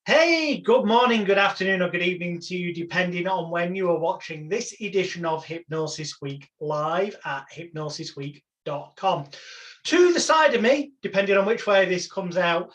Hey, good morning, good afternoon, or good evening to you, depending on when you are watching this edition of Hypnosis Week live at hypnosisweek.com. To the side of me, depending on which way this comes out,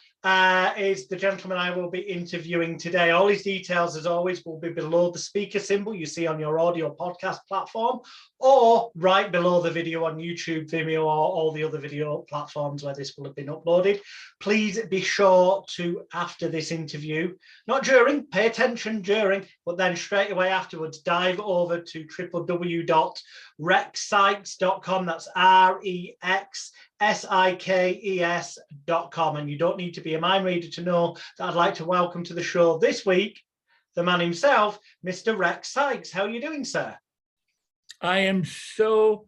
is the gentleman I will be interviewing today. All his details, as always, will be below the speaker symbol you see on your audio podcast platform, or right below the video on YouTube, Vimeo, or all the other video platforms where this will have been uploaded. Please be sure to, after this interview, not during, pay attention during, but then straight away afterwards, dive over to www.rexsikes.com. That's REXSIKES.com. And you don't need to be a mind reader to know that I'd like to welcome to the show this week the man himself, Mr. Rex Sikes. How are you doing, sir? I am so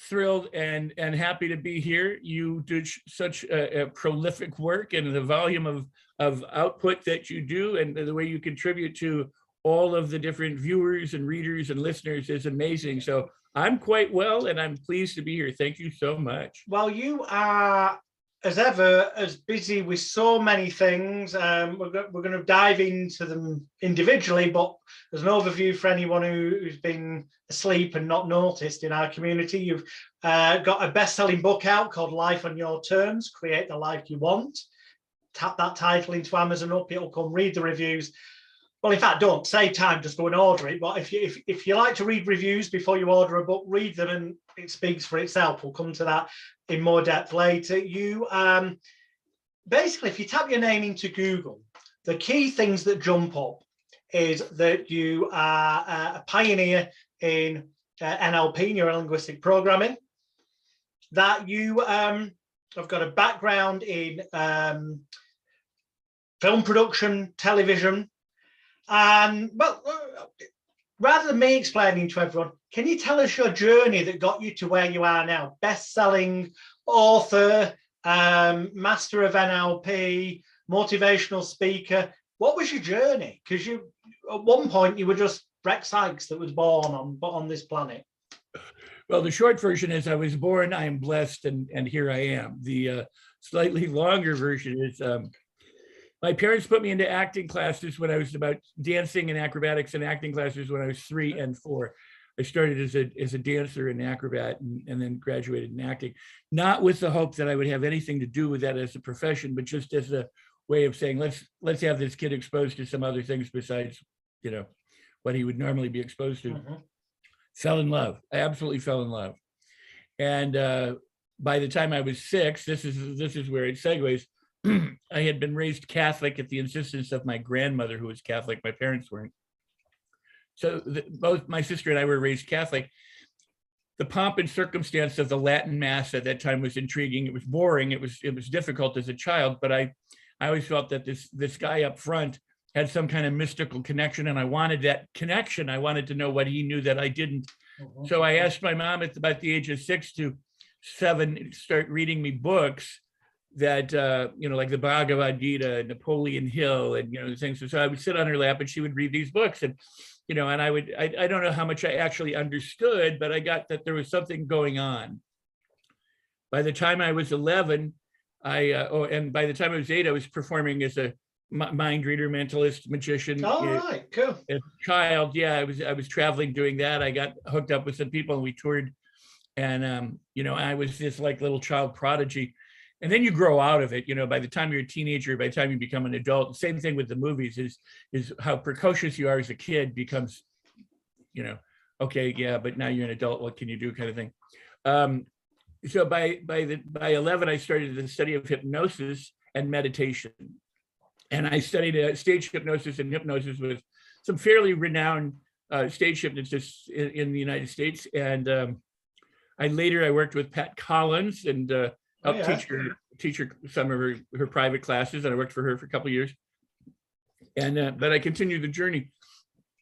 thrilled and happy to be here. You do such a prolific work, and the volume of output that you do and the way you contribute to all of the different viewers and readers and listeners is amazing. So I'm quite well, and I'm pleased to be here. Thank you so much. Well, you are, as ever, as busy with so many things. We're going to dive into them individually, but as an overview for anyone who's been asleep and not noticed in our community, you've got a best-selling book out called Life on Your Terms, Create the Life You Want. Tap that title into Amazon up, it'll come, read the reviews. Well, in fact, don't save time, just go and order it. But if you like to read reviews before you order a book, read them and it speaks for itself. We'll come to that in more depth later. You basically, if you tap your name into Google, the key things that jump up is that you are a pioneer in NLP, neuro-linguistic programming, that you have got a background in film production, television. And well, rather than me explaining to everyone, can you tell us your journey that got you to where you are now? Best-selling author, master of NLP, motivational speaker. What was your journey? Because you, at one point, you were just Rex Sikes that was born on this planet. Well, the short version is I was born, I am blessed, and here I am. The slightly longer version is my parents put me into acting classes when I was about dancing and acrobatics and acting classes when I was 3 and 4. I started as a dancer and acrobat and then graduated in acting, not with the hope that I would have anything to do with that as a profession, but just as a way of saying, let's have this kid exposed to some other things besides, what he would normally be exposed to. Mm-hmm. Fell in love. I absolutely fell in love. And by the time I was 6, this is where it segues. I had been raised Catholic at the insistence of my grandmother, who was Catholic. My parents weren't. So both my sister and I were raised Catholic. The pomp and circumstance of the Latin Mass at that time was intriguing. It was boring. It was difficult as a child, but I always felt that this guy up front had some kind of mystical connection, and I wanted that connection. I wanted to know what he knew that I didn't. Mm-hmm. So I asked my mom at about the age of 6 to 7 start reading me books that like the Bhagavad Gita, Napoleon Hill, and things. So I would sit on her lap and she would read these books, and and I don't know how much I actually understood, but I got that there was something going on. By the time I was 11, and by the time I was 8, I was performing as a mind reader, mentalist, magician. All right, cool. As a child, yeah, I was traveling doing that. I got hooked up with some people and we toured, and I was this like little child prodigy. And then you grow out of it, by the time you're a teenager, by the time you become an adult. Same thing with the movies is how precocious you are as a kid becomes, okay, yeah, but now you're an adult, what can you do, kind of thing. So by 11, I started the study of hypnosis and meditation. And I studied stage hypnosis and hypnosis with some fairly renowned stage hypnotists in the United States. And I worked with Pat Collins and helped teach her some of her private classes, and I worked for her for a couple of years. And but I continued the journey.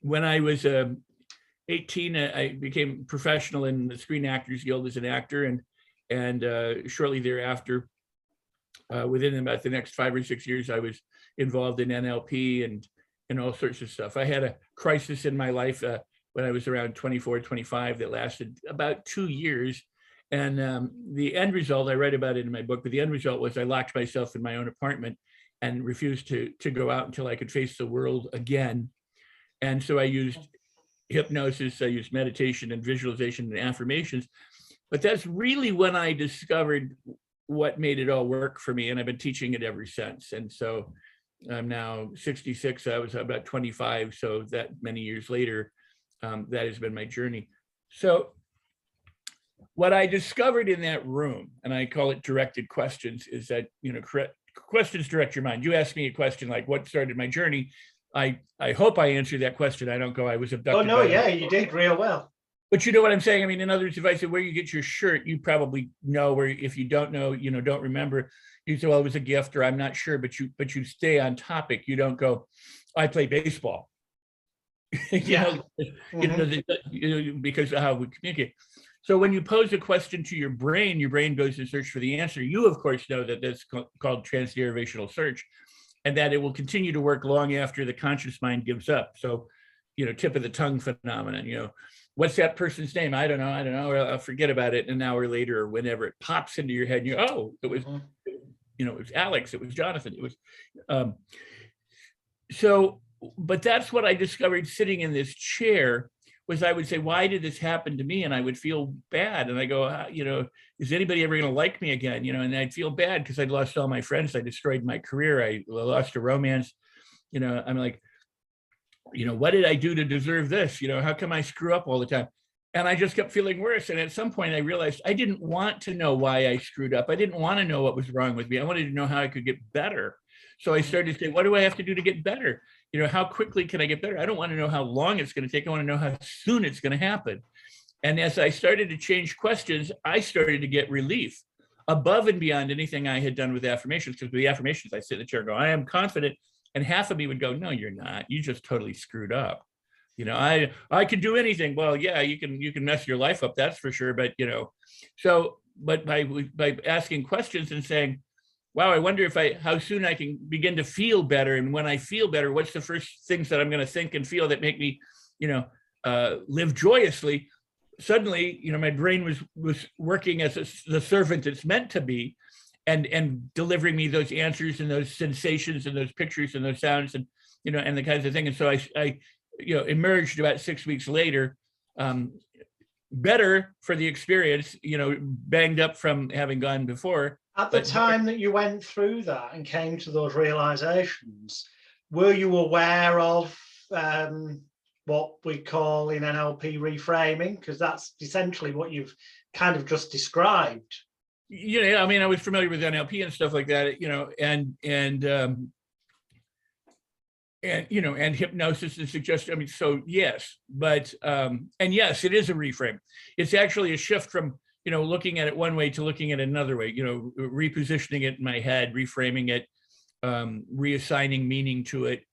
When I was 18, I became professional in the Screen Actors Guild as an actor, and shortly thereafter, within about the next 5 or 6 years, I was involved in NLP and all sorts of stuff. I had a crisis in my life when I was around 24, 25 that lasted about 2 years. And the end result, I write about it in my book, but the end result was I locked myself in my own apartment and refused to go out until I could face the world again. And so I used hypnosis, I used meditation and visualization and affirmations. But that's really when I discovered what made it all work for me. And I've been teaching it ever since. And so I'm now 66. I was about 25. So that many years later, that has been my journey. So what I discovered in that room, and I call it directed questions, is that, questions direct your mind. You asked me a question like, what started my journey? I hope I answered that question. I don't go, I was abducted. Oh, no, yeah, you did real well. But you know what I'm saying? I mean, in other words, if I said where you get your shirt, you probably know. Where if you don't know, don't remember, you say, well, it was a gift, or I'm not sure, but you stay on topic. You don't go, I play baseball. Yeah. Because of how we communicate. So when you pose a question to your brain goes to search for the answer. You, of course, know that that's called transderivational search, and that it will continue to work long after the conscious mind gives up. So, tip of the tongue phenomenon, what's that person's name? I don't know, or I'll forget about it an hour later or whenever it pops into your head. It was, it was Alex, it was Jonathan, it was, but that's what I discovered sitting in this chair. Was I would say, why did this happen to me? And I would feel bad. And I go, is anybody ever going to like me again? And I'd feel bad because I'd lost all my friends. I destroyed my career. I lost a romance. I'm like, what did I do to deserve this? How come I screw up all the time? And I just kept feeling worse. And at some point I realized I didn't want to know why I screwed up. I didn't want to know what was wrong with me. I wanted to know how I could get better. So I started to say, what do I have to do to get better? How quickly can I get better? I don't want to know how long it's going to take. I want to know how soon it's going to happen. And as I started to change questions, I started to get relief above and beyond anything I had done with affirmations. Because with the affirmations, I sit in the chair and go, I am confident. And half of me would go, no, you're not. You just totally screwed up. I could do anything. Well, yeah, you can mess your life up. That's for sure. But, but by asking questions and saying, wow, I wonder how soon I can begin to feel better. And when I feel better, what's the first things that I'm going to think and feel that make me, live joyously? Suddenly, my brain was working as the servant it's meant to be, and delivering me those answers and those sensations and those pictures and those sounds and, and the kinds of things. And so I emerged about 6 weeks later, better for the experience, banged up from having gone before. At the time that you went through that and came to those realizations, were you aware of what we call in NLP reframing? Because that's essentially what you've kind of just described. I mean, I was familiar with NLP and stuff like that, and hypnosis and suggestion. I mean, so yes, but and yes, it is a reframe. It's actually a shift from looking at it one way to looking at it another way. Repositioning it in my head, reframing it, reassigning meaning to it,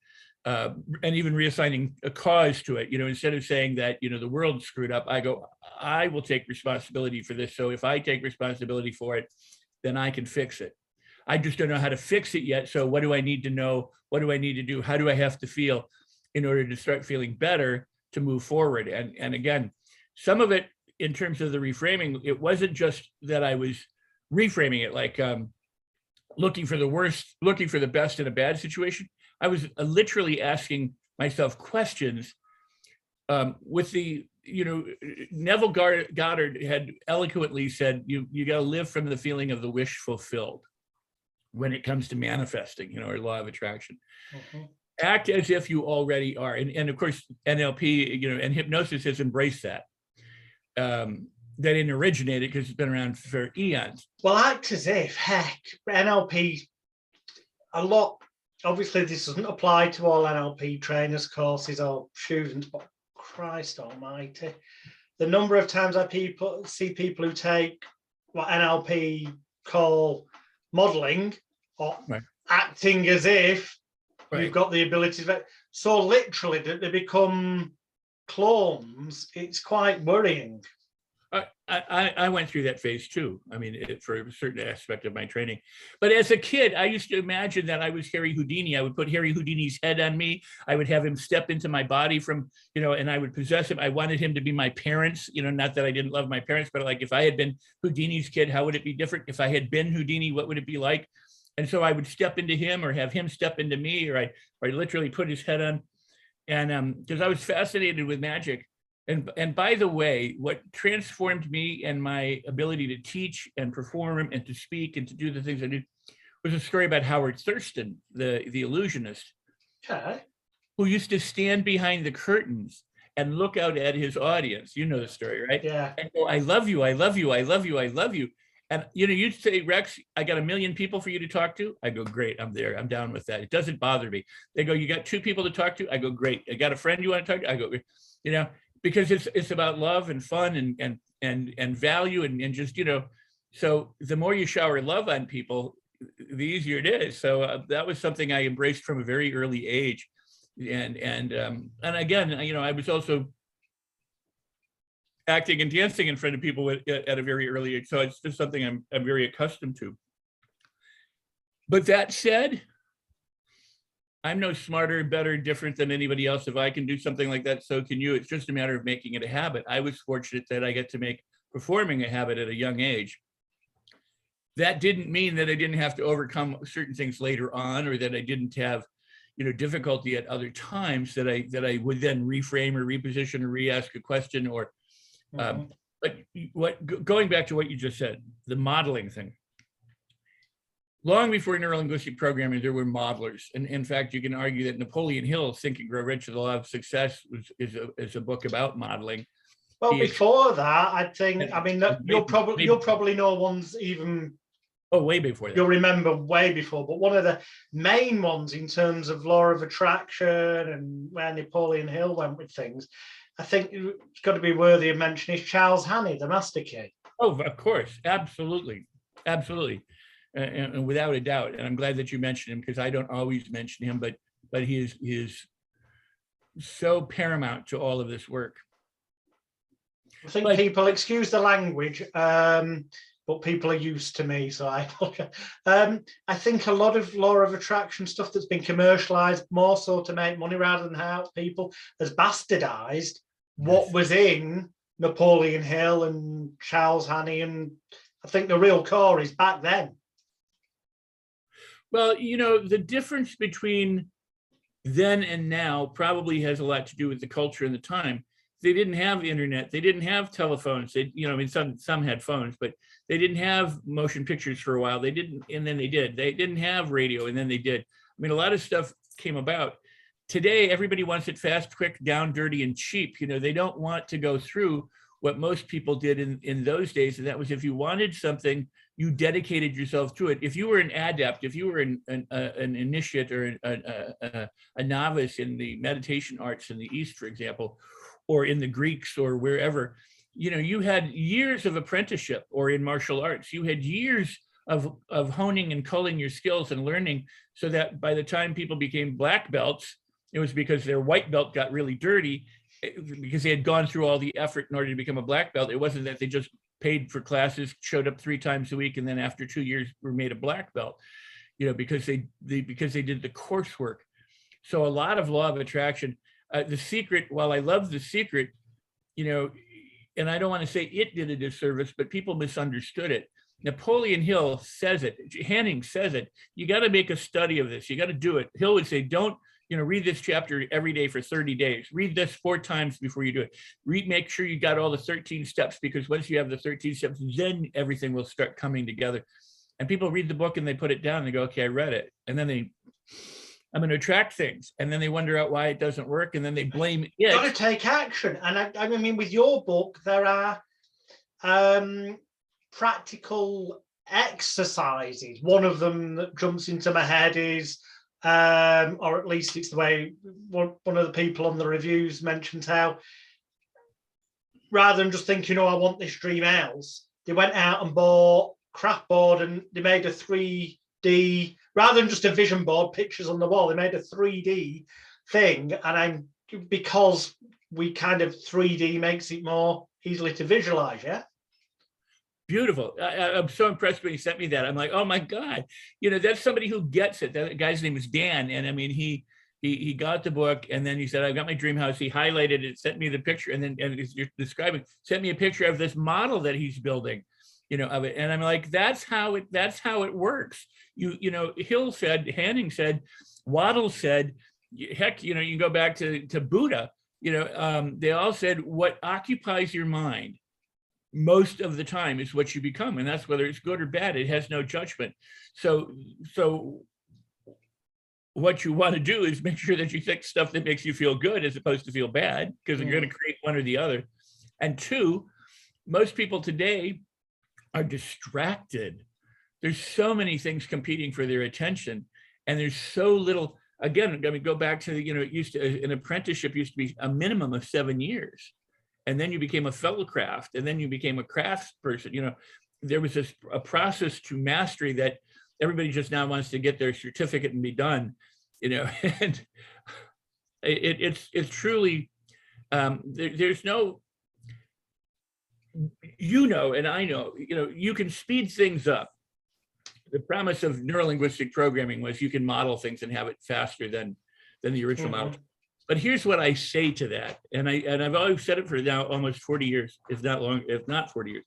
and even reassigning a cause to it. Instead of saying that the world screwed up, I go, I will take responsibility for this. So if I take responsibility for it, then I can fix it. I just don't know how to fix it yet. So what do I need to know? What do I need to do? How do I have to feel in order to start feeling better to move forward? And again, some of it in terms of the reframing, it wasn't just that I was reframing it like looking for the worst, looking for the best in a bad situation. I was literally asking myself questions with the, Neville Goddard had eloquently said, you got to live from the feeling of the wish fulfilled when it comes to manifesting, or law of attraction. Mm-hmm. Act as if you already are. And of course, NLP, and hypnosis has embraced that. That didn't originate it because it's been around for eons. Well, act as if, heck, NLP, a lot, obviously this doesn't apply to all NLP trainers, courses or students, but Christ almighty, the number of times I see people who take what NLP call modeling or acting as if you've got the ability to, so literally that they become clones. It's quite worrying. I went through that phase too. I mean, for a certain aspect of my training. But as a kid, I used to imagine that I was Harry Houdini. I would put Harry Houdini's head on me. I would have him step into my body from, and I would possess him. I wanted him to be my parents, not that I didn't love my parents, but like if I had been Houdini's kid, how would it be different? If I had been Houdini, what would it be like? And so I would step into him or have him step into me, or I literally put his head on. And because I was fascinated with magic. And by the way, what transformed me and my ability to teach and perform and to speak and to do the things I did was a story about Howard Thurston, the illusionist, who used to stand behind the curtains and look out at his audience. You know the story, right? Yeah. And go, I love you, I love you, I love you, I love you. And you'd say, Rex, I got 1 million people for you to talk to. I go, great, I'm there, I'm down with that. It doesn't bother me. They go, you got 2 people to talk to? I go, great. I got a friend you want to talk to? I go, because it's about love and fun and value and just, so the more you shower love on people, the easier it is. So that was something I embraced from a very early age. And again, I was also acting and dancing in front of people at a very early age. So it's just something I'm very accustomed to. But that said, I'm no smarter, better, different than anybody else. If I can do something like that, so can you. It's just a matter of making it a habit. I was fortunate that I get to make performing a habit at a young age. That didn't mean that I didn't have to overcome certain things later on, or that I didn't have, difficulty at other times that I would then reframe or reposition or re-ask a question or, but going back to what you just said, the modeling thing. Long before neurolinguistic programming, there were modelers. And in fact, you can argue that Napoleon Hill's Think and Grow Rich, The Law of Success is a book about modeling. Well, before that, I think, you'll probably know ones even. Oh, way before that. You'll remember way before, but one of the main ones in terms of law of attraction and where Napoleon Hill went with things, I think it's got to be worthy of mention is Charles Hannay, the master key. Oh, of course. Absolutely. Absolutely. And without a doubt, and I'm glad that you mentioned him because I don't always mention him, but he is so paramount to all of this work. I think people, excuse the language, but people are used to me, so I apologize. I think a lot of law of attraction stuff that's been commercialized more so to make money rather than help people has bastardized what was in Napoleon Hill and Charles Hannay, and I think the real core is back then. Well, the difference between then and now probably has a lot to do with the culture and the time. They didn't have the internet. They didn't have telephones. They, some had phones, but they didn't have motion pictures for a while. They didn't, and then they did. They didn't have radio, and then they did. A lot of stuff came about. Today, everybody wants it fast, quick, down, dirty, and cheap. They don't want to go through what most people did in those days, and that was if you wanted something, you dedicated yourself to it. If you were an adept, if you were an initiate or a novice in the meditation arts in the East, for example, or in the Greeks or wherever, you had years of apprenticeship, or in martial arts, you had years of honing and culling your skills and learning, so that by the time people became black belts, it was because their white belt got really dirty because they had gone through all the effort in order to become a black belt. It wasn't that they just paid for classes, showed up 3 times a week, and then after 2 years were made a black belt, because they did the coursework. So a lot of law of attraction, The Secret, while I love The Secret, and I don't want to say it did a disservice, but people misunderstood it. Napoleon Hill says it, Hanning says it, you got to make a study of this. You got to do it. Hill would say, don't, read this chapter every day for 30 days. Read this 4 times before you do it. Make sure you got all the 13 steps, because once you have the 13 steps, then everything will start coming together. And people read the book and they put it down and they go, okay, I read it. And then I'm going to attract things. And then they wonder out why it doesn't work. And then they blame it. You've got to take action. And I mean, with your book, there are practical exercises. One of them that jumps into my head is, or at least it's the way one of the people on the reviews mentions how, rather than just thinking, I want this dream house, they went out and bought craft board and they made a 3D, rather than just a vision board, pictures on the wall, they made a 3D thing. And because we kind of 3D makes it more easily to visualize, yeah? Beautiful. I'm so impressed when he sent me that. I'm like, oh my God, that's somebody who gets it. That guy's name is Dan. And I mean, he got the book, and then he said, I've got my dream house. He highlighted it, sent me the picture, and then you're describing, sent me a picture of this model that he's building, of it. And I'm like, that's how it works. Hill said, Hanning said, Waddle said, heck, you can go back to Buddha, they all said what occupies your mind most of the time is what you become, and that's whether it's good or bad. It has no judgment. So what you want to do is make sure that you think stuff that makes you feel good as opposed to feel bad, because you're going to create one or the other. And two, most people today are distracted. There's so many things competing for their attention, and there's so little. Again, I mean, go back to it used to, an apprenticeship used to be a minimum of 7 years. And then you became a fellow craft, and then you became a crafts person. There was a process to mastery that everybody just now wants to get their certificate and be done, and it's truly, there's no, and I know, you can speed things up. The promise of neurolinguistic programming was you can model things and have it faster than the original model. But here's what I say to that, and I've always said it for now almost 40 years, if not 40 years.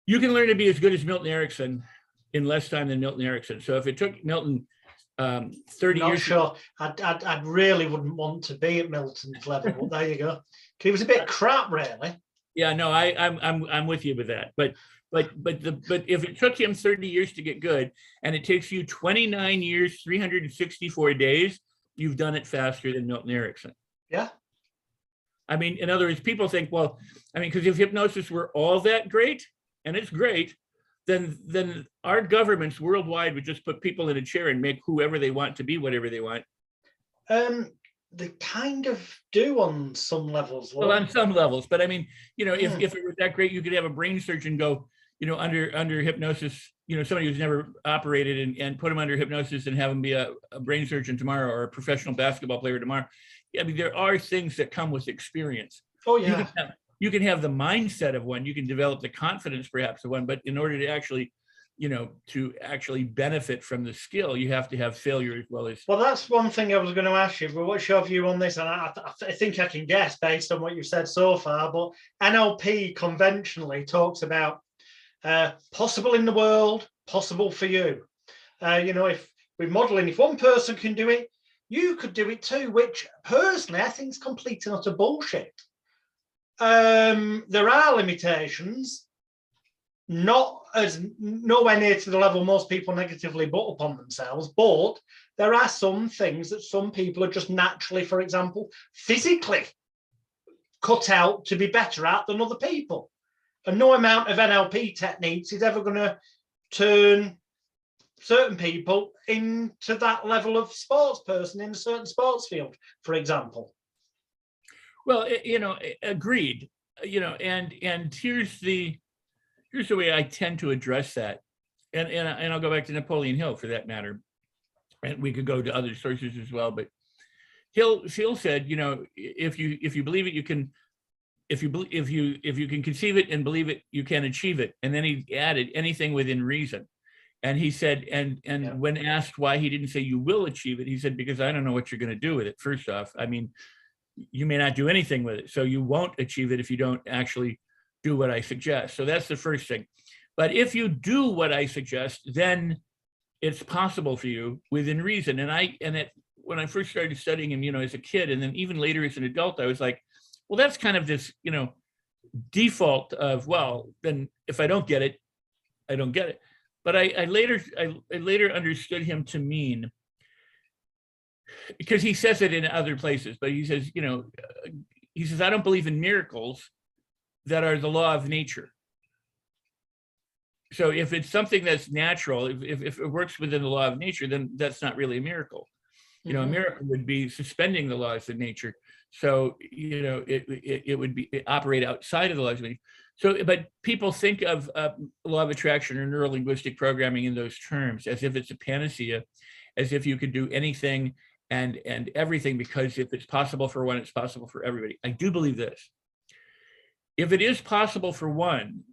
You can learn to be as good as Milton Erickson in less time than Milton Erickson. So if it took Milton 30 Not years. sure. I really wouldn't want to be at Milton's level, but there you go. He was a bit crap, really. Yeah, no, I'm with you with that. But if it took him 30 years to get good, and it takes you 29 years, 364 days, you've done it faster than Milton Erickson. Yeah. I mean, in other words, people think, well, I mean, because if hypnosis were all that great, and it's great, then our governments worldwide would just put people in a chair and make whoever they want to be whatever they want. They kind of do on some levels. Well, on some levels, but I mean, if it was that great, you could have a brain surgeon go, under hypnosis, somebody who's never operated and put them under hypnosis and have them be a brain surgeon tomorrow, or a professional basketball player tomorrow. I mean, there are things that come with experience. Oh yeah. You can have the mindset of one, you can develop the confidence perhaps of one, but in order to actually, benefit from the skill, you have to have failure as well as. Well, that's one thing I was going to ask you, but what's your view on this? And I think I can guess based on what you've said so far, but NLP conventionally talks about possible in the world, possible for you. If we're modeling, if one person can do it, you could do it too, which personally I think is complete and utter bullshit. There are limitations, nowhere near to the level most people negatively put upon themselves, but there are some things that some people are just naturally, for example, physically cut out to be better at than other people. And no amount of NLP techniques is ever going to turn certain people into that level of sports person in a certain sports field, for example. Well, agreed. And here's the way I tend to address that, and I'll go back to Napoleon Hill for that matter, and we could go to other sources as well. But Hill said, if you believe it, you can. If you can conceive it and believe it, you can achieve it. And then he added anything within reason. And he said, and yeah. When asked why he didn't say you will achieve it, he said, because I don't know what you're going to do with it. First off, I mean, you may not do anything with it, so you won't achieve it if you don't actually do what I suggest. So that's the first thing. But if you do what I suggest, then it's possible for you within reason. When I first started studying him, as a kid, and then even later as an adult, I was like, well, that's kind of this, default of, well, then if I don't get it, I don't get it. But I later understood him to mean, because he says it in other places, but he says, I don't believe in miracles that are the law of nature. So if it's something that's natural, if it works within the law of nature, then that's not really a miracle. A miracle would be suspending the laws of nature. So, it would operate outside of the laws of nature. So, but people think of law of attraction or neurolinguistic programming in those terms, as if it's a panacea, as if you could do anything and everything, because if it's possible for one, it's possible for everybody. I do believe this. If it is possible for one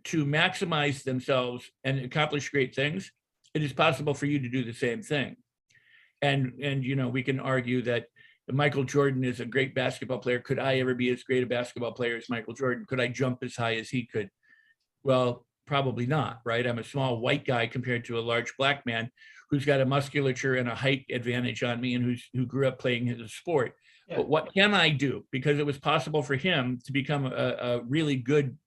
to maximize themselves and accomplish great things, it is possible for you to do the same thing. And you know, we can argue that Michael Jordan is a great basketball player. Could I ever be as great a basketball player as Michael Jordan? Could I jump as high as he could? Well, probably not, right? I'm a small white guy compared to a large black man who's got a musculature and a height advantage on me, and who grew up playing his sport. Yeah. But what can I do? Because it was possible for him to become a really good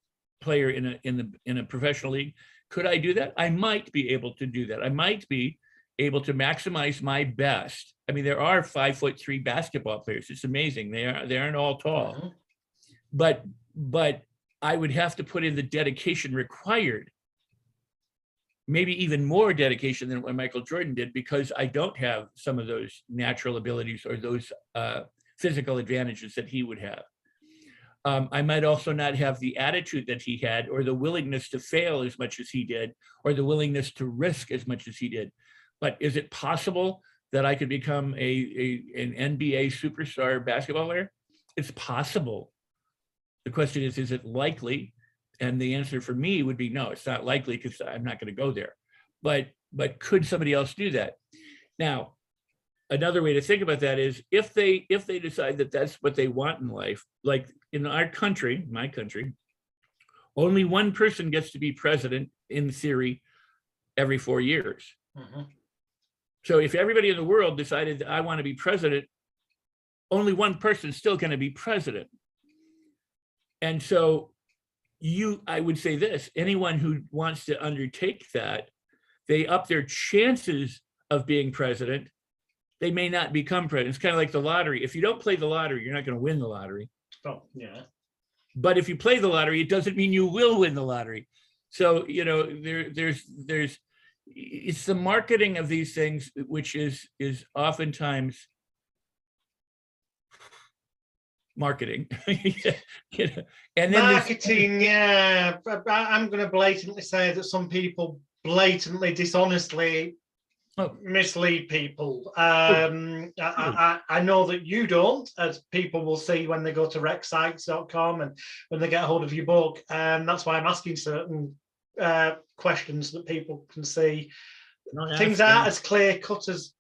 player in a professional league. Could I do that? I might be able to do that. I might be able to maximize my best. I mean, there are 5'3" basketball players. It's amazing. They aren't all tall, but I would have to put in the dedication required, maybe even more dedication than what Michael Jordan did, because I don't have some of those natural abilities or those physical advantages that he would have. I might also not have the attitude that he had, or the willingness to fail as much as he did, or the willingness to risk as much as he did. But is it possible that I could become an NBA superstar basketball player? It's possible. The question is it likely? And the answer for me would be no, it's not likely, because I'm not going to go there. But could somebody else do that? Now, another way to think about that is if they decide that that's what they want in life, like in our country, my country, only one person gets to be president in theory every 4 years. So if everybody in the world decided that I want to be president, only one person's still going to be president. And so I would say this, anyone who wants to undertake that, they up their chances of being president. They may not become president. It's kind of like the lottery. If you don't play the lottery, you're not going to win the lottery. Oh, yeah. But if you play the lottery, it doesn't mean you will win the lottery. So, you know, it's the marketing of these things, which is oftentimes marketing. You know? And then marketing, yeah. I'm going to blatantly say that some people blatantly, dishonestly mislead people. I know that you don't, as people will see when they go to Sikes.com and when they get a hold of your book. That's why I'm asking certain questions that people can see. Things aren't as clear cut as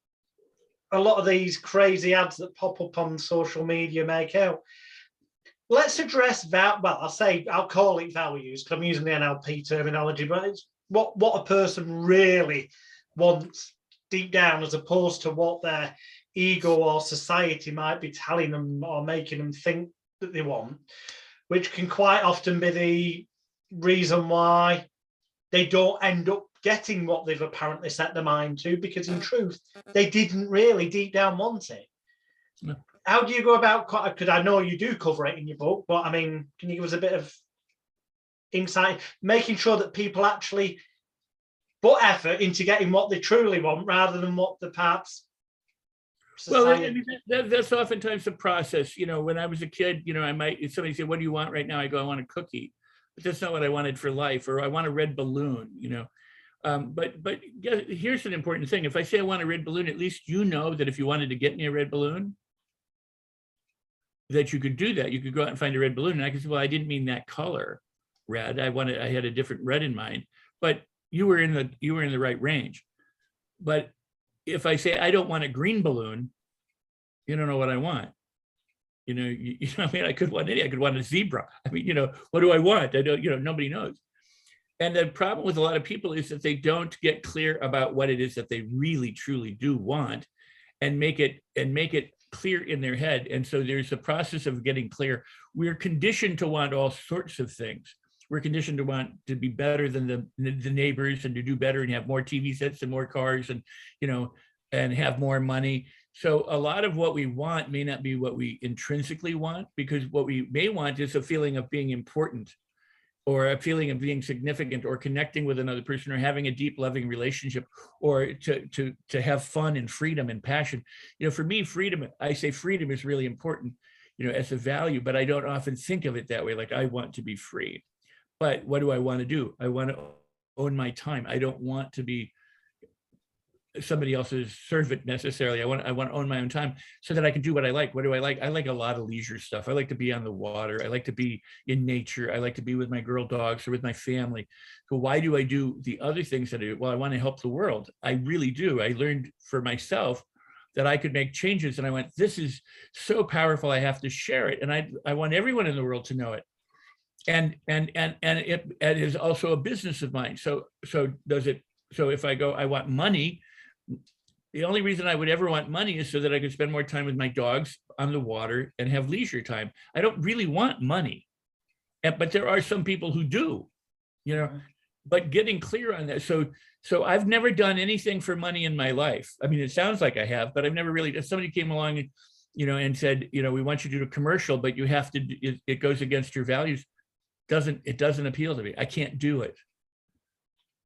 a lot of these crazy ads that pop up on social media make out. Let's address that. Well, I'll call it values, because I'm using the NLP terminology, but it's what a person really wants deep down, as opposed to what their ego or society might be telling them or making them think that they want, which can quite often be the reason why they don't end up getting what they've apparently set their mind to, because in truth, they didn't really deep down want it. No. How do you go about, because I know you do cover it in your book, but I mean, can you give us a bit of insight, making sure that people actually put effort into getting what they truly want rather than what the perhaps society... Well, that's oftentimes the process. You know, when I was a kid, you know, if somebody said, what do you want right now? I go, I want a cookie. But that's not what I wanted for life, or I want a red balloon, you know. But yeah, here's an important thing. If I say I want a red balloon, at least you know that if you wanted to get me a red balloon, that you could do that. You could go out and find a red balloon, and I could say, well, I didn't mean that color, red. I had a different red in mind. But you were in the right range. But if I say I don't want a green balloon, you don't know what I want. You know, I mean, I could want a zebra. I mean, you know, what do I want? I don't, you know, nobody knows. And the problem with a lot of people is that they don't get clear about what it is that they really, truly do want, and make it clear in their head. And so there's a process of getting clear. We're conditioned to want all sorts of things. We're conditioned to want to be better than the neighbors, and to do better and have more TV sets and more cars, and, you know, and have more money. So a lot of what we want may not be what we intrinsically want, because what we may want is a feeling of being important, or a feeling of being significant, or connecting with another person, or having a deep, loving relationship, or to have fun and freedom and passion. You know, for me, I say freedom is really important, you know, as a value, but I don't often think of it that way. Like, I want to be free. But what do I want to do? I want to own my time. I don't want to be somebody else's servant necessarily. I want to own my own time so that I can do what I like. What do I like? I like a lot of leisure stuff. I like to be on the water. I like to be in nature. I like to be with my girl dogs or with my family. So why do I do the other things that I do? Well, I want to help the world. I really do. I learned for myself that I could make changes, and I went, this is so powerful. I have to share it, and I want everyone in the world to know it. And it is also a business of mine. So if I go, I want money. The only reason I would ever want money is so that I could spend more time with my dogs on the water and have leisure time. I don't really want money, but there are some people who do, but getting clear on that. So I've never done anything for money in my life. I mean, it sounds like I have, but I've never really, if somebody came along and said, we want you to do a commercial, but you have to, it goes against your values. It doesn't appeal to me. I can't do it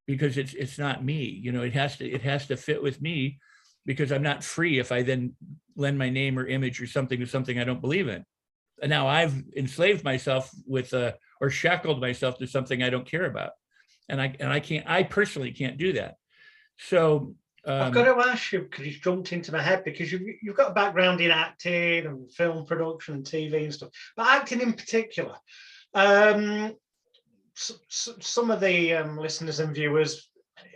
because it's not me. It has to fit with me, because I'm not free if I then lend my name or image or something to something I don't believe in. And now I've enslaved myself or shackled myself to something I don't care about. And I personally can't do that. So I've got to ask you, because it's jumped into my head, because you've got a background in acting and film production and TV and stuff, but acting in particular. Some of the listeners and viewers,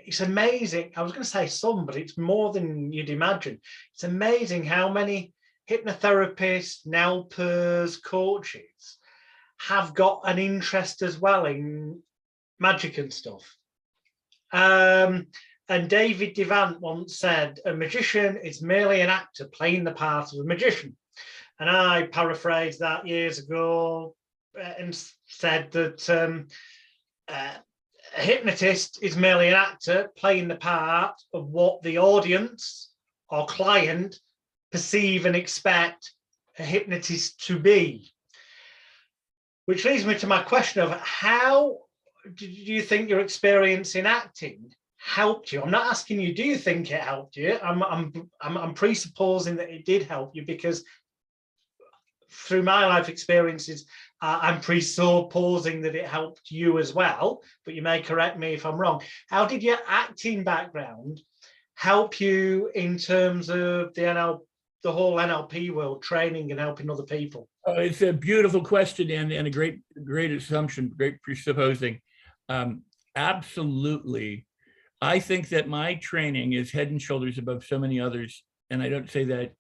it's amazing. I was going to say some, but it's more than you'd imagine. It's amazing how many hypnotherapists, NLPers, coaches have got an interest as well in magic and stuff. And David Devant once said, a magician is merely an actor playing the part of a magician. And I paraphrased that years ago and said that a hypnotist is merely an actor playing the part of what the audience or client perceive and expect a hypnotist to be. Which leads me to my question of, how do you think your experience in acting helped you? I'm not asking you, do you think it helped you? I'm presupposing that it did help you, because through my life experiences, I'm presupposing that it helped you as well, but you may correct me if I'm wrong. How did your acting background help you in terms of the whole NLP world, training and helping other people? It's a beautiful question and a great assumption, great presupposing. Absolutely. I think that my training is head and shoulders above so many others. And I don't say that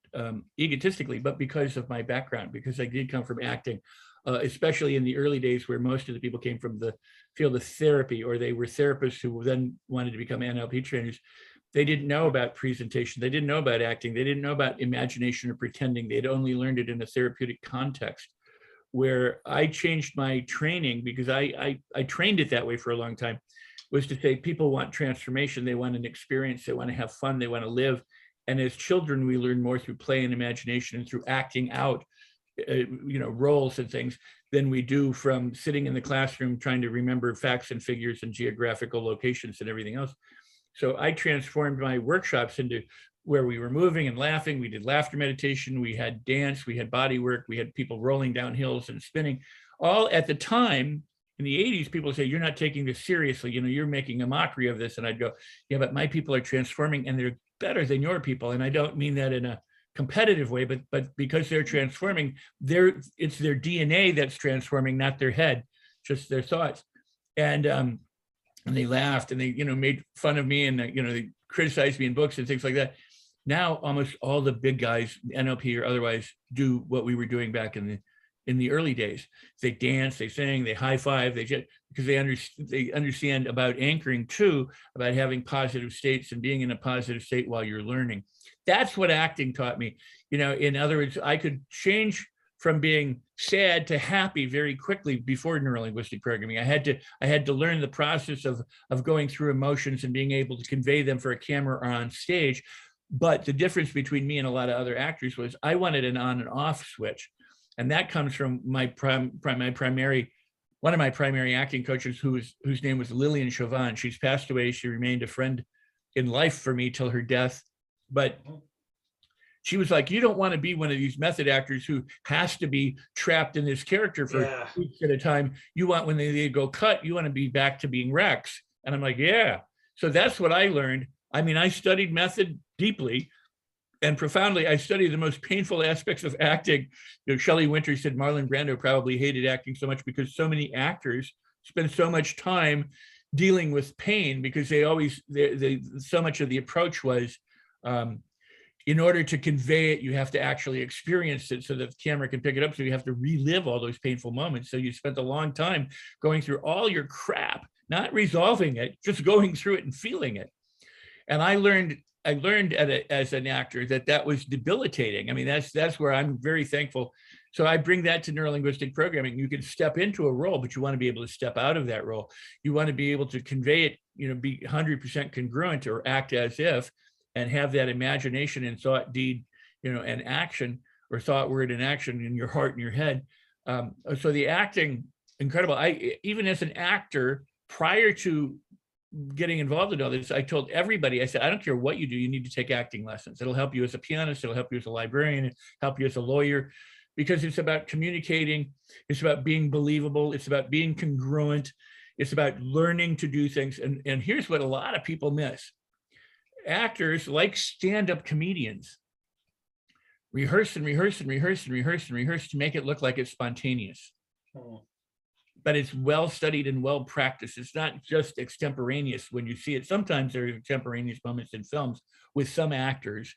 egotistically, but because of my background, because I did come from acting, especially in the early days where most of the people came from the field of therapy, or they were therapists who then wanted to become NLP trainers. They didn't know about presentation. They didn't know about acting. They didn't know about imagination or pretending. They'd only learned it in a therapeutic context. Where I changed my training, because I trained it that way for a long time, was to say people want transformation. They want an experience. They want to have fun. They want to live. And as children, we learn more through play and imagination and through acting out, roles and things than we do from sitting in the classroom trying to remember facts and figures and geographical locations and everything else. So I transformed my workshops into where we were moving and laughing. We did laughter meditation. We had dance. We had body work. We had people rolling down hills and spinning. All at the time in the 80s, people say, you're not taking this seriously. You're making a mockery of this. And I'd go, yeah, but my people are transforming and they're better than your people. And I don't mean that in a competitive way, but because they're transforming, it's their DNA that's transforming, not their head, just their thoughts. And they laughed and they, made fun of me and, they criticized me in books and things like that. Now, almost all the big guys, NLP or otherwise, do what we were doing back in the early days. They dance, they sing, they high five, because they understand about anchoring too, about having positive states and being in a positive state while you're learning. That's what acting taught me. In other words, I could change from being sad to happy very quickly before neurolinguistic programming. I had to learn the process of going through emotions and being able to convey them for a camera or on stage. But the difference between me and a lot of other actors was I wanted an on and off switch. And that comes from one of my primary acting coaches, whose name was Lillian Chauvin. She's passed away. She remained a friend in life for me till her death. But she was like, you don't want to be one of these method actors who has to be trapped in this character for weeks at a time. You want, when they go cut, you want to be back to being Rex. And I'm like, yeah. So that's what I learned. I mean, I studied method deeply and profoundly. I studied the most painful aspects of acting. Shelley Winters said Marlon Brando probably hated acting so much because so many actors spend so much time dealing with pain, because so much of the approach was, in order to convey it, you have to actually experience it so that the camera can pick it up. So you have to relive all those painful moments. So you spent a long time going through all your crap, not resolving it, just going through it and feeling it. And I learned as an actor that was debilitating. I mean, that's where I'm very thankful. So I bring that to neurolinguistic programming. You can step into a role, but you want to be able to step out of that role. You want to be able to convey it, be 100% congruent, or act as if, and have that imagination and thought, deed, and action, or thought, word, and action in your heart and your head. So the acting, incredible. Even as an actor, prior to getting involved in all this, I told everybody, I said, I don't care what you do, you need to take acting lessons. It'll help you as a pianist, it'll help you as a librarian, help you as a lawyer, because it's about communicating, it's about being believable, it's about being congruent, it's about learning to do things. And here's what a lot of people miss. Actors, like stand-up comedians, rehearse and rehearse and rehearse and rehearse and rehearse to make it look like it's spontaneous. Oh. But it's well studied and well practiced. It's not just extemporaneous when you see it. Sometimes there are extemporaneous moments in films with some actors,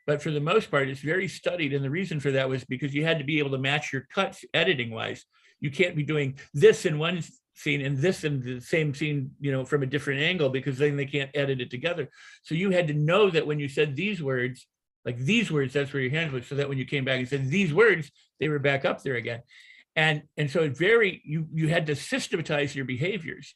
but for the most part, it's very studied. And the reason for that was because you had to be able to match your cuts editing wise. You can't be doing this in one scene and this in the same scene, from a different angle, because then they can't edit it together. So you had to know that when you said these words, like these words, that's where your hands were, so that when you came back and said these words, they were back up there again. And so you had to systematize your behaviors,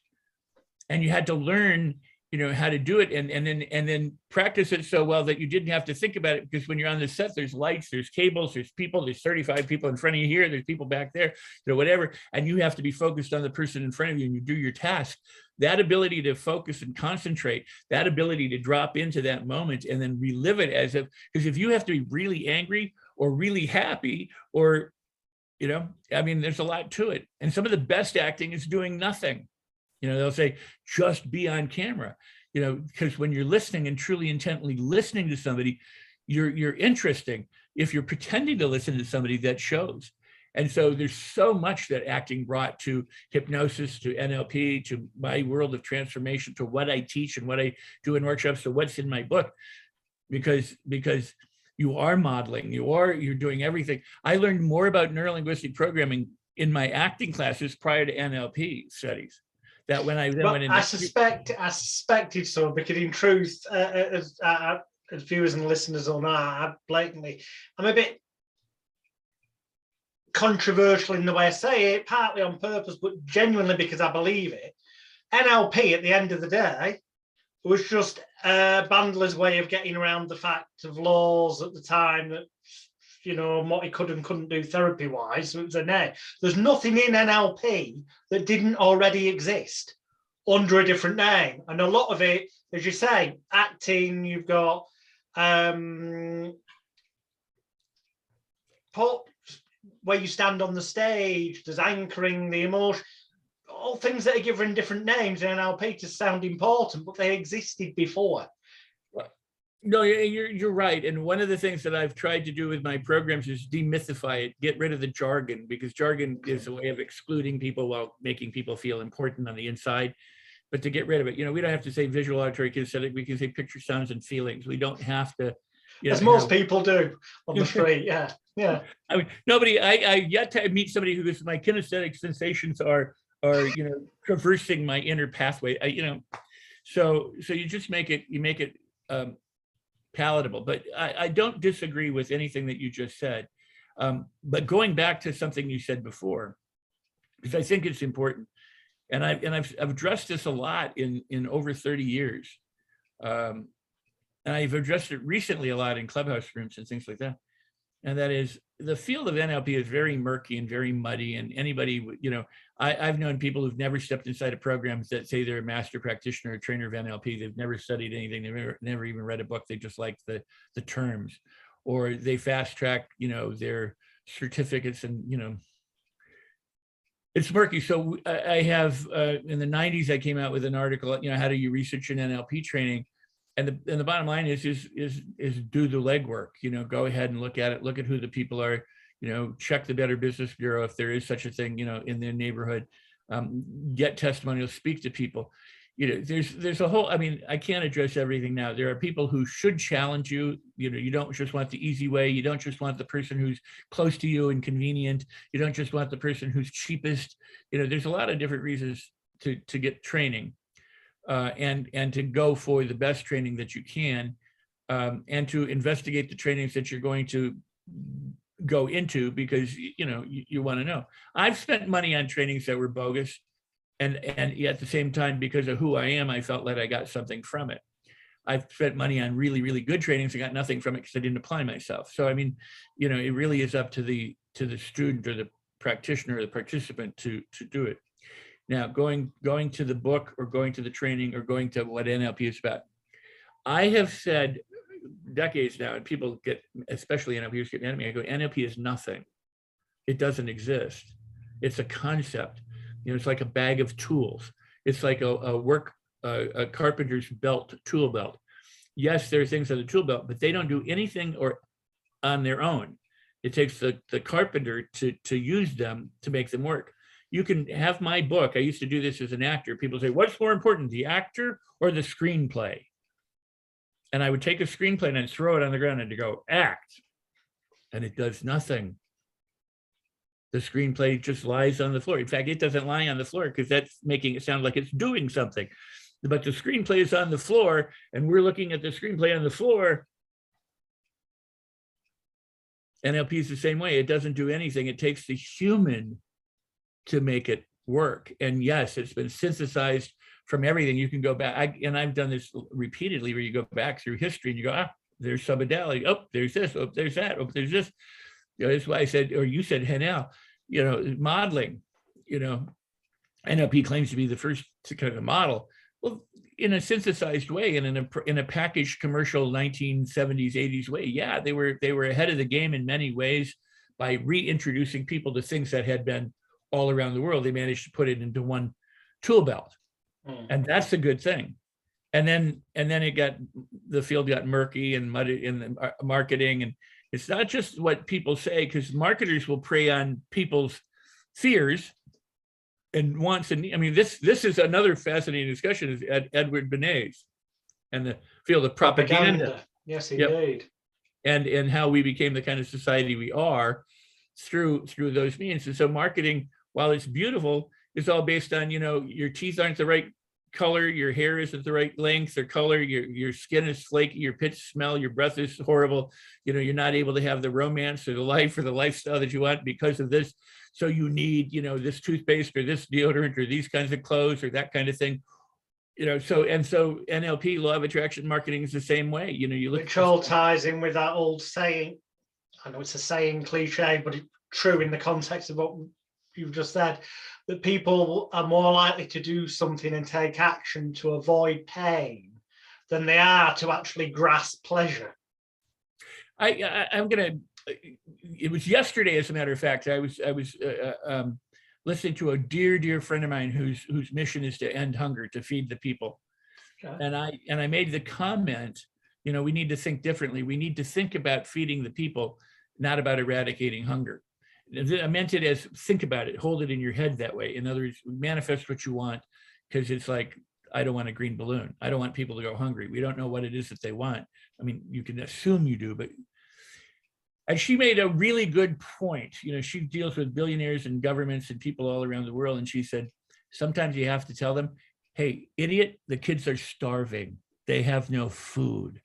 and you had to learn, how to do it, and then practice it so well that you didn't have to think about it, because when you're on the set, there's lights, there's cables, there's people, there's 35 people in front of you here, there's people back there, whatever, and you have to be focused on the person in front of you, and you do your task. That ability to focus and concentrate, that ability to drop into that moment and then relive it as if, because if you have to be really angry or really happy, or there's a lot to it. And some of the best acting is doing nothing. They'll say, just be on camera, because when you're listening and truly intently listening to somebody, you're interesting. If you're pretending to listen to somebody, that shows. And so there's so much that acting brought to hypnosis, to NLP, to my world of transformation, to what I teach and what I do in workshops, to what's in my book, because you are modeling, you're doing everything. I learned more about neurolinguistic programming in my acting classes prior to NLP studies. That when I then went into, I suspected so, because in truth, as viewers and listeners will know, I'm a bit controversial in the way I say it, partly on purpose, but genuinely because I believe it. NLP, at the end of the day, was just Bandler's way of getting around the fact of laws at the time that, what he could and couldn't do therapy-wise. So it was a nay. There's nothing in NLP that didn't already exist under a different name. And a lot of it, as you say, acting, you've got where you stand on the stage, there's anchoring, the emotion, all things that are given different names in NLP to sound important, but they existed before. No, you're right. And one of the things that I've tried to do with my programs is demythify it, get rid of the jargon, because jargon is a way of excluding people while making people feel important on the inside. But to get rid of it, we don't have to say visual, auditory, kinesthetic. We can say picture, sounds, and feelings. We don't have to. As most people do on the street, yeah. I mean, I yet to meet somebody who goes, my kinesthetic sensations are traversing my inner pathway. So you just make it palatable. But I don't disagree with anything that you just said. But going back to something you said before, because I think it's important, and I've addressed this a lot in over 30 years. And I've addressed it recently a lot in clubhouse rooms and things like that. And that is, the field of NLP is very murky and very muddy. And anybody, I've known people who've never stepped inside a program that say they're a master practitioner or trainer of NLP. They've never studied anything. They've never even read a book. They just like the terms, or they fast track, their certificates, and, it's murky. So I have, in the 90s, I came out with an article, how do you research an NLP training? the bottom line is do the legwork, go ahead and look at it, look at who the people are, check the Better Business Bureau if there is such a thing, in their neighborhood, get testimonials, speak to people. There's a whole, I can't address everything now. There are people who should challenge you. You don't just want the easy way. You don't just want the person who's close to you and convenient. You don't just want the person who's cheapest. There's a lot of different reasons to get training, and to go for the best training that you can, and to investigate the trainings that you're going to go into, because you want to know. I've spent money on trainings that were bogus. And at the same time, because of who I am, I felt that I got something from it. I've spent money on really, really good trainings and got nothing from it because I didn't apply myself. So, it really is up to the student or the practitioner or the participant to do it. Now, going to the book or going to the training or going to what NLP is about. I have said decades now, and people get, especially NLPers get mad at me, I go, NLP is nothing. It doesn't exist. It's a concept. It's like a bag of tools. It's like a carpenter's belt, tool belt. Yes, there are things on the tool belt, but they don't do anything or on their own. It takes the carpenter to use them to make them work. You can have my book. I used to do this as an actor. People say, what's more important, the actor or the screenplay? And I would take a screenplay and I'd throw it on the ground and to go, act. And it does nothing. The screenplay just lies on the floor. In fact, it doesn't lie on the floor because that's making it sound like it's doing something. But the screenplay is on the floor and we're looking at the screenplay on the floor. NLP is the same way. It doesn't do anything. It takes the human to make it work. And yes, it's been synthesized from everything. You can go back, and I've done this repeatedly, where you go back through history and you go, there's submodality. Oh, there's this. Oh, there's that. Oh, there's this. That's why I said, or you said, Hanel, modeling, NLP claims to be the first to kind of model. Well, in a synthesized way and in a packaged commercial 1970s, 80s way. Yeah, they were ahead of the game in many ways by reintroducing people to things that had been all around the world. They managed to put it into one tool belt. And that's a good thing. And then the field got murky and muddy in the marketing. And it's not just what people say, because marketers will prey on people's fears and wants. And this is another fascinating discussion, is Edward Bernays and the field of propaganda. Yes, indeed. Yep. And how we became the kind of society we are through those means. And so marketing, while it's beautiful, is all based on, your teeth aren't the right color, your hair isn't the right length or color, your skin is flaky, your pitch smell, your breath is horrible, you're not able to have the romance or the life or the lifestyle that you want because of this. So you need, this toothpaste or this deodorant or these kinds of clothes or that kind of thing. So NLP, law of attraction marketing, is the same way. You look, which all ties in with that old saying. I know it's a saying, cliche, but it's true in the context of what you've just said, that people are more likely to do something and take action to avoid pain than they are to actually grasp pleasure. It was yesterday, as a matter of fact, I was listening to a dear friend of mine whose mission is to end hunger, to feed the people. Okay. And I made the comment, we need to think differently. We need to think about feeding the people, not about eradicating hunger. I meant it as, think about it, hold it in your head that way. In other words, manifest what you want, because it's like, I don't want a green balloon. I don't want people to go hungry. We don't know what it is that they want. You can assume you do, but. And she made a really good point. She deals with billionaires and governments and people all around the world. And she said, sometimes you have to tell them, hey, idiot, the kids are starving. They have no food,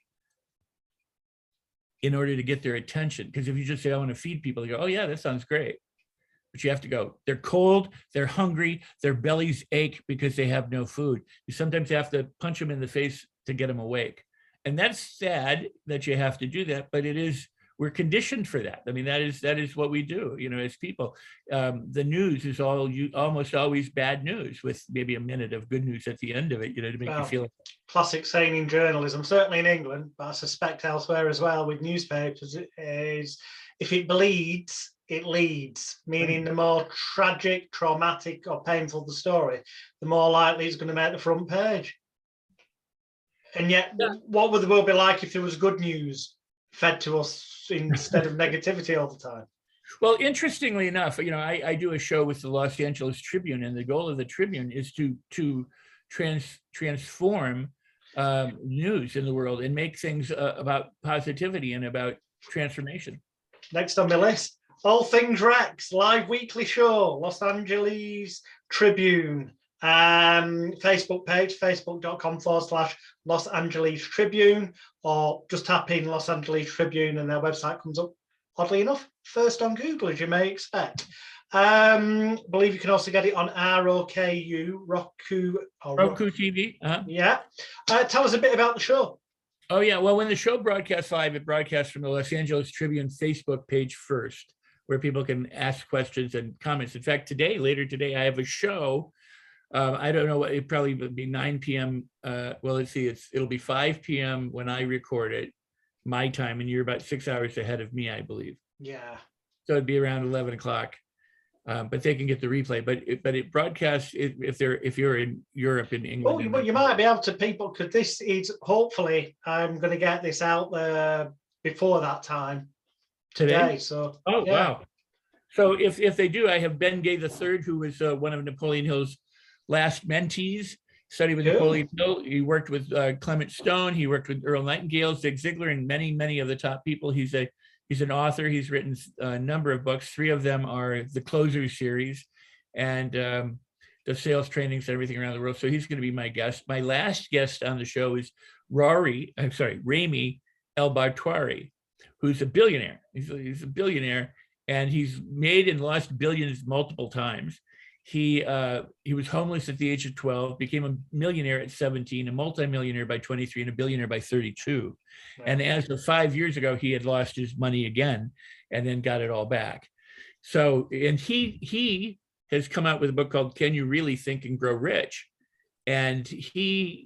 in order to get their attention. Because if you just say, I want to feed people, they go, oh yeah, that sounds great. But you have to go, they're cold, they're hungry, their bellies ache because they have no food. You sometimes have to punch them in the face to get them awake. And that's sad that you have to do that, but we're conditioned for that. That is what we do, as people. The news is almost always bad news, with maybe a minute of good news at the end of it, to make you feel. Classic saying in journalism, certainly in England, but I suspect elsewhere as well with newspapers, is if it bleeds, it leads, meaning the more tragic, traumatic or painful the story, the more likely it's going to make the front page. And yet, what would the world be like if there was good news fed to us instead of negativity all the time? Well, interestingly enough, you know, I do a show with the Los Angeles Tribune, and the goal of the Tribune is to transform news in the world and make things about positivity and about transformation. Next on my list, All Things Rex, live weekly show, Los Angeles Tribune. Facebook page, facebook.com/Los Angeles Tribune, or just tap in Los Angeles Tribune and their website comes up, oddly enough, first on Google, as you may expect. Believe you can also get it on Roku TV. Yeah. Tell us a bit about the show. Oh, yeah. Well, when the show broadcasts live, it broadcasts from the Los Angeles Tribune Facebook page first, where people can ask questions and comments. In fact, later today, I have a show. I don't know what it probably would be 9 p.m. Well, let's see, it'll be 5 p.m. when I record it, my time, and you're about 6 hours ahead of me, I believe. Yeah. So it'd be around 11 o'clock. But they can get the replay. But it broadcasts if you're in Europe, in England. Well, you might be able to, people, because this is, hopefully I'm going to get this out there before that time today. So yeah. Wow. So if they do, I have Ben Gay III, who was one of Napoleon Hill's last mentees, studied with Napoleon Hill. He worked with Clement Stone. He worked with Earl Nightingale, Zig Ziglar, and many of the top people. He's an author. He's written a number of books. 3 of them are the Closer series and the sales trainings and everything around the world. So he's going to be my guest. My last guest on the show is Rami El-Bartwari, who's a billionaire. He's a billionaire, and he's made and lost billions multiple times. He was homeless at the age of 12, became a millionaire at 17, a multimillionaire by 23, and a billionaire by 32. Right. And as of 5 years ago, he had lost his money again and then got it all back. So, and he has come out with a book called Can You Really Think and Grow Rich? And I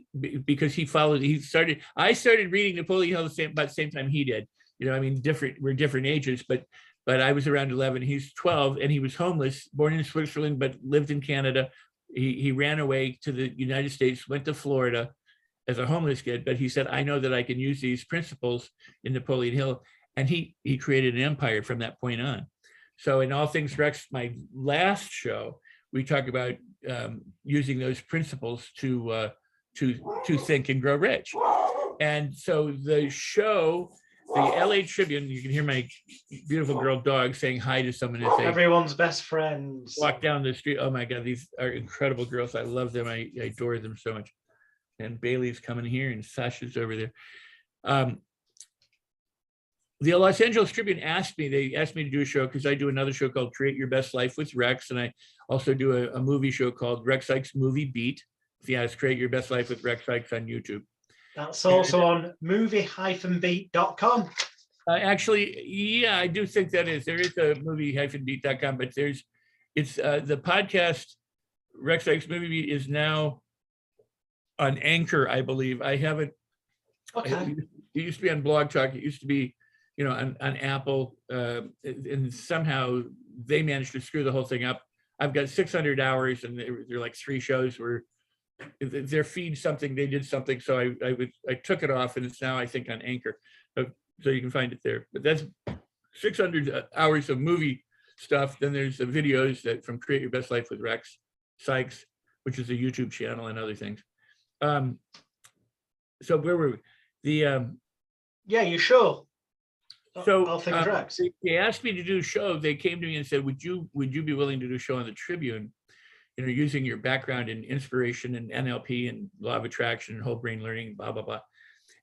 started reading Napoleon Hill about the same time he did. You know, I mean, we're different ages, but I was around 11, he's 12, and he was homeless, born in Switzerland, but lived in Canada. He ran away to the United States, went to Florida as a homeless kid, but he said, I know that I can use these principles in Napoleon Hill. And he created an empire from that point on. So in All Things Rex, my last show, we talk about using those principles to think and grow rich. And so the show, the LA Tribune, you can hear my beautiful girl dog saying hi to someone as they everyone's best friends walk down the street. Oh my God, these are incredible girls. I love them. I adore them so much. And Bailey's coming here and Sasha's over there. The Los Angeles Tribune asked me to do a show because I do another show called Create Your Best Life with Rex. And I also do a movie show called Rex Sikes Movie Beat. Yeah, it's Create Your Best Life with Rex Sikes on YouTube. That's also on movie-beat.com. Actually, yeah, I do think that is. There is a movie-beat.com, but it's the podcast Rex Sikes Movie Beat is now on Anchor, I believe. I haven't. Okay. It used to be on Blog Talk. It used to be, you know, on Apple, and somehow they managed to screw the whole thing up. I've got 600 hours, and they're like 3 shows where their feed something, they did something, so I took it off, and it's now, I think, on Anchor, so you can find it there. But that's 600 hours of movie stuff. Then there's the videos that from Create Your Best Life with Rex Sikes, which is a YouTube channel, and other things. So where were we? Yeah, you sure? So All Things Rex. They asked me to do a show. They came to me and said, "Would you be willing to do a show on the Tribune? You know, using your background in inspiration and NLP and law of attraction and whole brain learning, blah blah blah,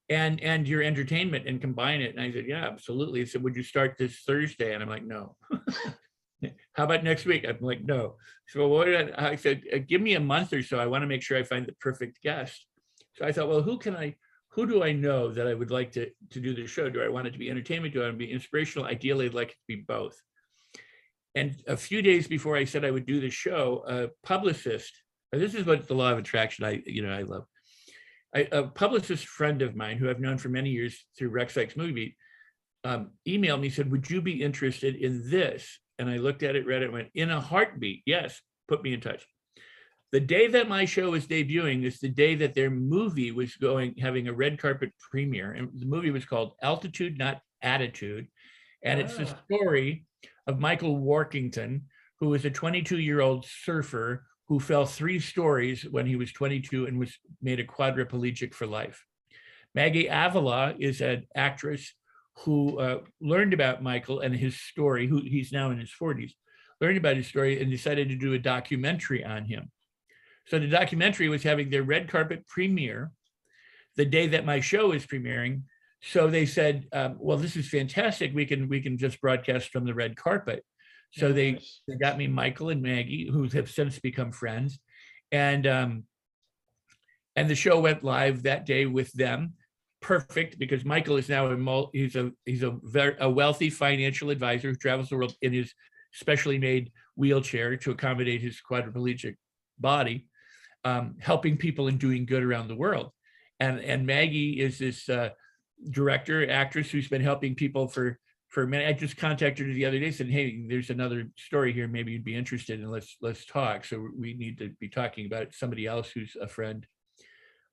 and your entertainment, and combine it." And I said, "Yeah, absolutely." They said, "Would you start this Thursday?" And I'm like, "No." "How about next week?" I'm like, "No." So I said, "Give me a month or so. I want to make sure I find the perfect guest." So I thought, well, who do I know that I would like to do the show? Do I want it to be entertainment? Do I want it to be inspirational? Ideally, I'd like it to be both. And a few days before I said I would do the show, a publicist, this is what the law of attraction I love. A publicist friend of mine who I've known for many years through Rex Sikes Movie Beat, emailed me, said, "Would you be interested in this?" And I looked at it, read it, and went, "In a heartbeat, yes, put me in touch." The day that my show was debuting is the day that their movie was having a red carpet premiere. And the movie was called Altitude, Not Attitude. And it's the story of Michael Workington, who was a 22-year-old surfer who fell 3 stories when he was 22 and was made a quadriplegic for life. Maggie Avila is an actress who learned about Michael and his story, who he's now in his 40s, learned about his story and decided to do a documentary on him. So the documentary was having their red carpet premiere the day that my show is premiering. So they said, well, this is fantastic. We can just broadcast from the red carpet. So they got me Michael and Maggie, who have since become friends. And the show went live that day with them. Perfect, because Michael is now he's a wealthy financial advisor who travels the world in his specially made wheelchair to accommodate his quadriplegic body, helping people and doing good around the world. And Maggie is this director, actress who's been helping people for many. I just contacted her the other day, said, hey, there's another story here. Maybe you'd be interested, and let's talk. So we need to be talking about it. Somebody else who's a friend,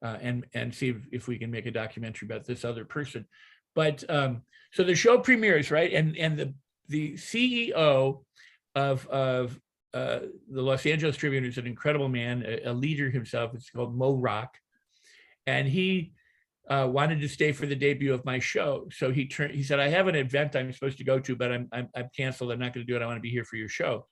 and see if we can make a documentary about this other person. But so the show premieres, right? And the CEO of the Los Angeles Tribune is an incredible man, a leader himself. It's called Mo Rock. And he wanted to stay for the debut of my show. So he said, I have an event I'm supposed to go to, but I'm canceled. I'm not going to do it. I want to be here for your show.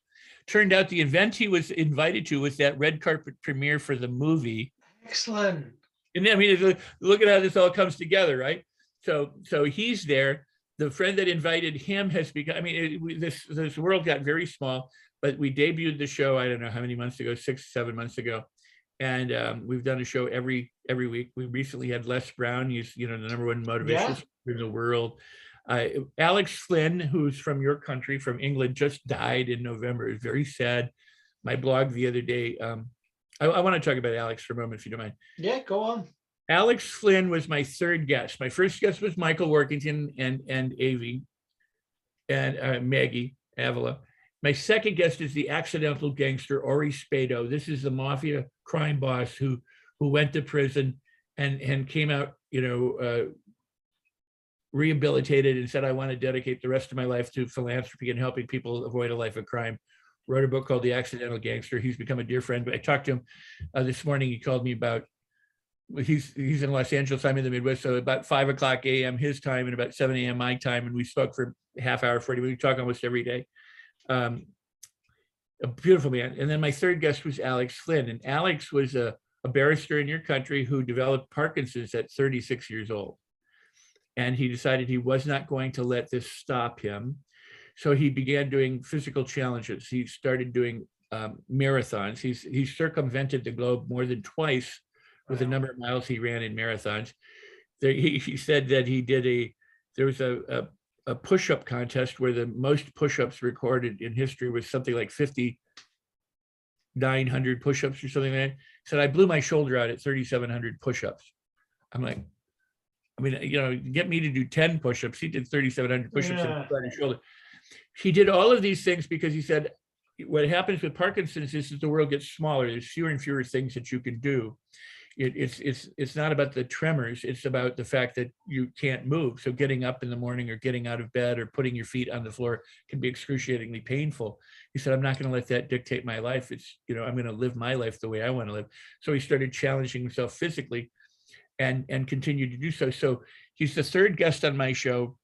Turned out the event he was invited to was that red carpet premiere for the movie. Excellent. And I mean, look at how this all comes together, right? So he's there. The friend that invited him has become, I mean, this world got very small, but we debuted the show, I don't know how many months ago, 6, 7 months ago. And we've done a show every week. We recently had Les Brown. He's, the #1 motivational speaker in the world. Alex Flynn, who's from your country, from England, just died in November. It's very sad. My blog the other day, I want to talk about Alex for a moment, if you don't mind. Yeah, go on. Alex Flynn was my 3rd guest. My first guest was Michael Workington and Avi and Maggie Avila. My second guest is the accidental gangster, Ori Spado. This is the mafia crime boss who went to prison and came out, rehabilitated and said, I want to dedicate the rest of my life to philanthropy and helping people avoid a life of crime. Wrote a book called The Accidental Gangster. He's become a dear friend. But I talked to him this morning. He called me about, he's in Los Angeles. I'm in the Midwest. So about 5 o'clock a.m. his time and about 7 a.m. my time. And we spoke for a half hour, 40 minutes. We talk almost every day. A beautiful man. And then my 3rd guest was Alex Flynn. And Alex was a barrister in your country who developed Parkinson's at 36 years old. And he decided he was not going to let this stop him. So he began doing physical challenges. He started doing marathons. He's circumvented the globe more than twice with the number of miles he ran in marathons. He said that there was a push-up contest where the most push-ups recorded in history was something like 5,900 push-ups or something like that. He said, I blew my shoulder out at 3,700 push-ups. I'm like, get me to do 10 push-ups. He did 3,700 push-ups and blew his shoulder. He did all of these things because he said, what happens with Parkinson's is that the world gets smaller. There's fewer and fewer things that you can do. It's not about the tremors. It's about the fact that you can't move. So getting up in the morning or getting out of bed or putting your feet on the floor can be excruciatingly painful. He said, I'm not going to let that dictate my life. It's, I'm going to live my life the way I want to live. So he started challenging himself physically and continued to do so. So he's the 3rd guest on my show,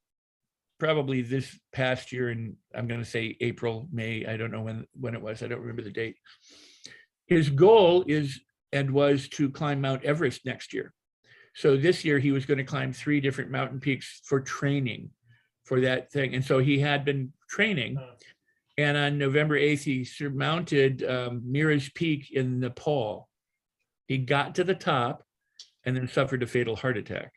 probably this past year, and I'm going to say April, May. I don't know when it was. I don't remember the date. His goal was to climb Mount Everest next year. So this year he was going to climb 3 different mountain peaks for training for that thing. And so he had been training. And on November 8th, he surmounted Miraj Peak in Nepal. He got to the top and then suffered a fatal heart attack.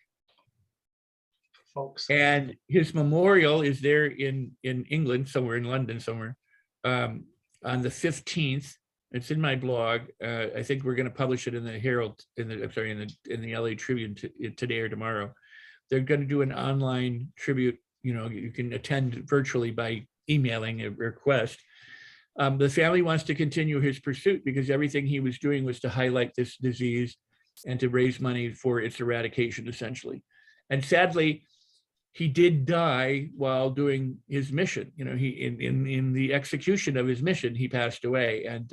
Folks. And his memorial is there in England, somewhere in London, somewhere, on the 15th. It's in my blog. I think we're going to publish it in the Herald, in the LA Tribune today or tomorrow. They're going to do an online tribute. You can attend virtually by emailing a request. The family wants to continue his pursuit because everything he was doing was to highlight this disease and to raise money for its eradication, essentially. And sadly, he did die while doing his mission. You know, he in the execution of his mission, he passed away, and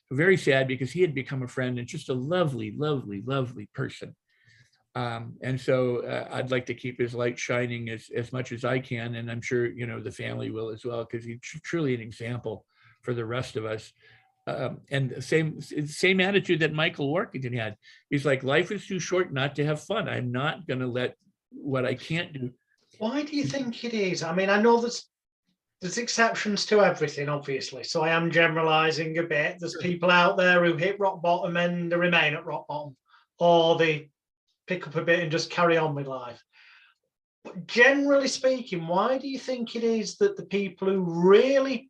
very sad because he had become a friend and just a lovely, lovely, lovely person. And so I'd like to keep his light shining as much as I can, and I'm sure the family will as well, because he's truly an example for the rest of us. And the same attitude that Michael Workington had. He's like, life is too short not to have fun. I'm not going to let what I can't do. Why do you think it is? I mean, I know there's exceptions to everything, obviously. So I am generalizing a bit. There's people out there who hit rock bottom and they remain at rock bottom, or they pick up a bit and just carry on with life. But generally speaking, why do you think it is that the people who really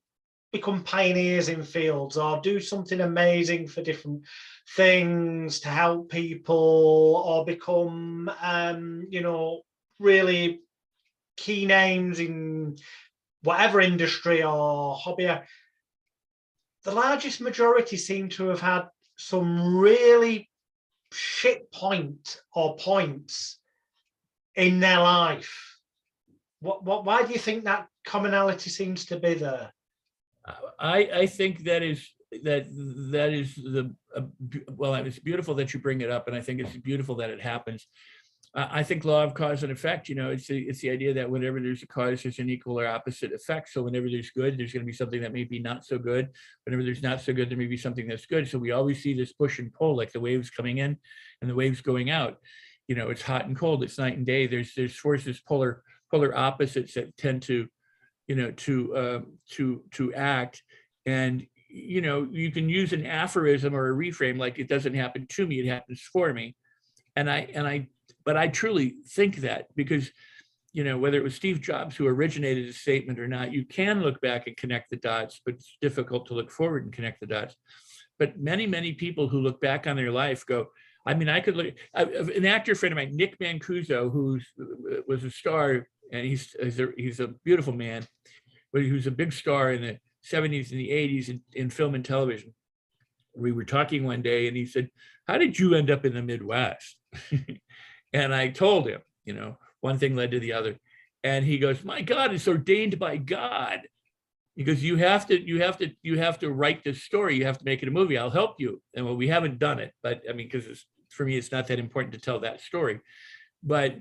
become pioneers in fields or do something amazing for different things to help people, or become really key names in whatever industry or hobby, the largest majority seem to have had some really shit point or points in their life? Why do you think that commonality seems to be there? I think that is the well, it's beautiful that you bring it up, and I think it's beautiful that it happens. I think law of cause and effect, it's the idea that whenever there's a cause, there's an equal or opposite effect. So whenever there's good, there's going to be something that may be not so good. Whenever there's not so good, there may be something that's good. So we always see this push and pull, like the waves coming in and the waves going out. It's hot and cold, it's night and day. There's forces, polar opposites that tend to act. And you can use an aphorism or a reframe, like, it doesn't happen to me, it happens for me. But I truly think that, because whether it was Steve Jobs who originated the statement or not, you can look back and connect the dots, but it's difficult to look forward and connect the dots. But many people who look back on their life go, I mean, I could look at an actor friend of mine, Nick Mancuso, who was a star, and he's a beautiful man, but he was a big star in the 70s and the 80s in film and television. We were talking one day and he said, how did you end up in the Midwest? And I told him, one thing led to the other. And he goes, my God, it's ordained by God. Because you have to write this story. You have to make it a movie. I'll help you. And well, we haven't done it, but I mean, because for me, it's not that important to tell that story. But,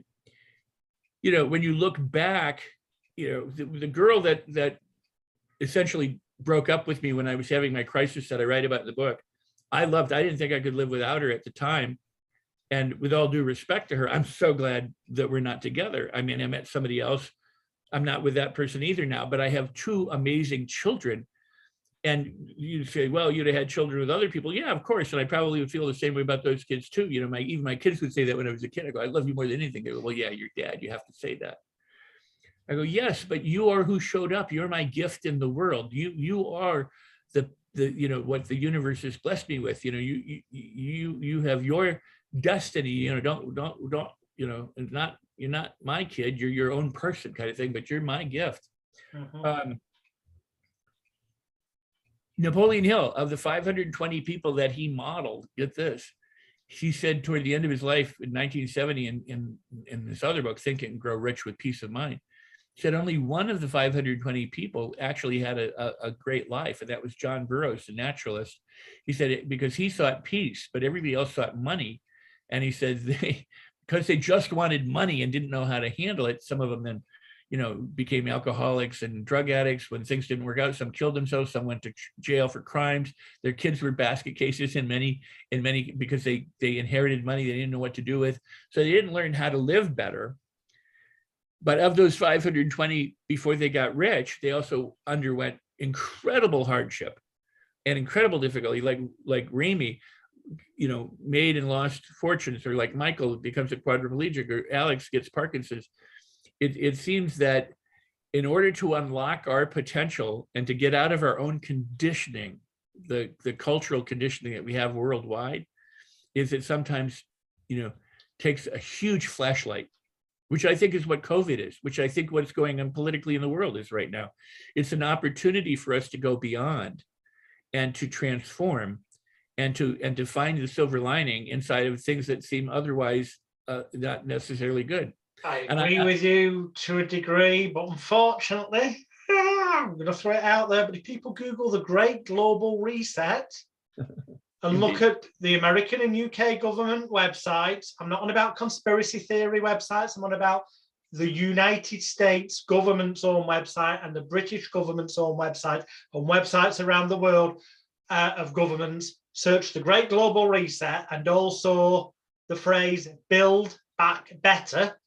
when you look back, the girl that essentially broke up with me when I was having my crisis that I write about in the book, I didn't think I could live without her at the time. And with all due respect to her, I'm so glad that we're not together. I mean, I met somebody else. I'm not with that person either now, but I have two amazing children. And you say, well, you'd have had children with other people. Yeah, of course. And I probably would feel the same way about those kids too. Even my kids would say that when I was a kid. I go, I love you more than anything. They go, well, yeah, you're dad. You have to say that. I go, yes, but you are who showed up. You're my gift in the world. You are the what the universe has blessed me with. You have your destiny. Don't you're not my kid. You're your own person, kind of thing. But you're my gift. Mm-hmm. Napoleon Hill, of the 520 people that he modeled, get this, he said toward the end of his life in 1970, in this other book, Think and Grow Rich with Peace of Mind, he said only one of the 520 people actually had a great life, and that was John Burroughs, the naturalist. He said because he sought peace, but everybody else sought money. And he said because they just wanted money and didn't know how to handle it, some of them then became alcoholics and drug addicts when things didn't work out. Some killed themselves, some went to jail for crimes. Their kids were basket cases in many because they inherited money they didn't know what to do with. So they didn't learn how to live better. But of those 520, before they got rich, they also underwent incredible hardship and incredible difficulty, like Remy, made and lost fortunes, or like Michael becomes a quadriplegic, or Alex gets Parkinson's. It seems that in order to unlock our potential and to get out of our own conditioning, the cultural conditioning that we have worldwide, is it sometimes, takes a huge flashlight which I think is what COVID is, which I think what's going on politically in the world is right now. It's an opportunity for us to go beyond and to transform and to find the silver lining inside of things that seem otherwise not necessarily good. I agree with you to a degree, but unfortunately, I'm going to throw it out there, but if people Google the Great Global Reset and look at the American and UK government websites, I'm not on about conspiracy theory websites, I'm on about the United States government's own website and the British government's own website and websites around the world of governments. Search the Great Global Reset and also the phrase Build Back Better.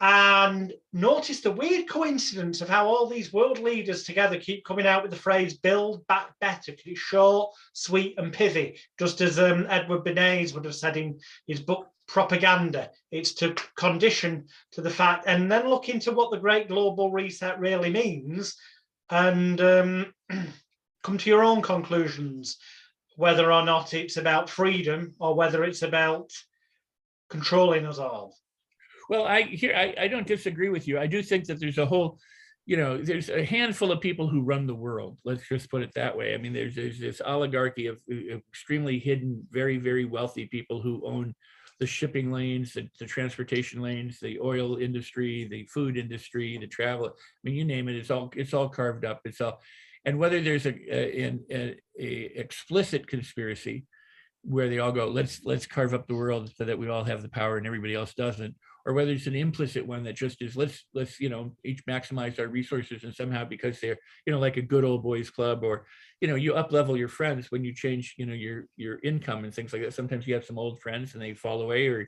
And notice the weird coincidence of how all these world leaders together keep coming out with the phrase Build Back Better, because it's short, sweet and pithy, just as Edward Bernays would have said in his book Propaganda. It's to condition to the fact, and then look into what the Great Global Reset really means and come to your own conclusions, whether or not it's about freedom or whether it's about controlling us all. Well, I don't disagree with you. I do think that there's a whole, there's a handful of people who run the world. Let's just put it that way. I mean, there's this oligarchy of extremely hidden, very, very wealthy people who own the shipping lanes, the transportation lanes, the oil industry, the food industry, the travel. I mean, you name it. It's all carved up. It's all, and whether there's a explicit conspiracy where they all go, let's carve up the world so that we all have the power and everybody else doesn't, or whether it's an implicit one that just is let's each maximize our resources, and somehow because they're like a good old boys club, or you up level your friends when you change your income and things like that. Sometimes you have some old friends and they fall away, or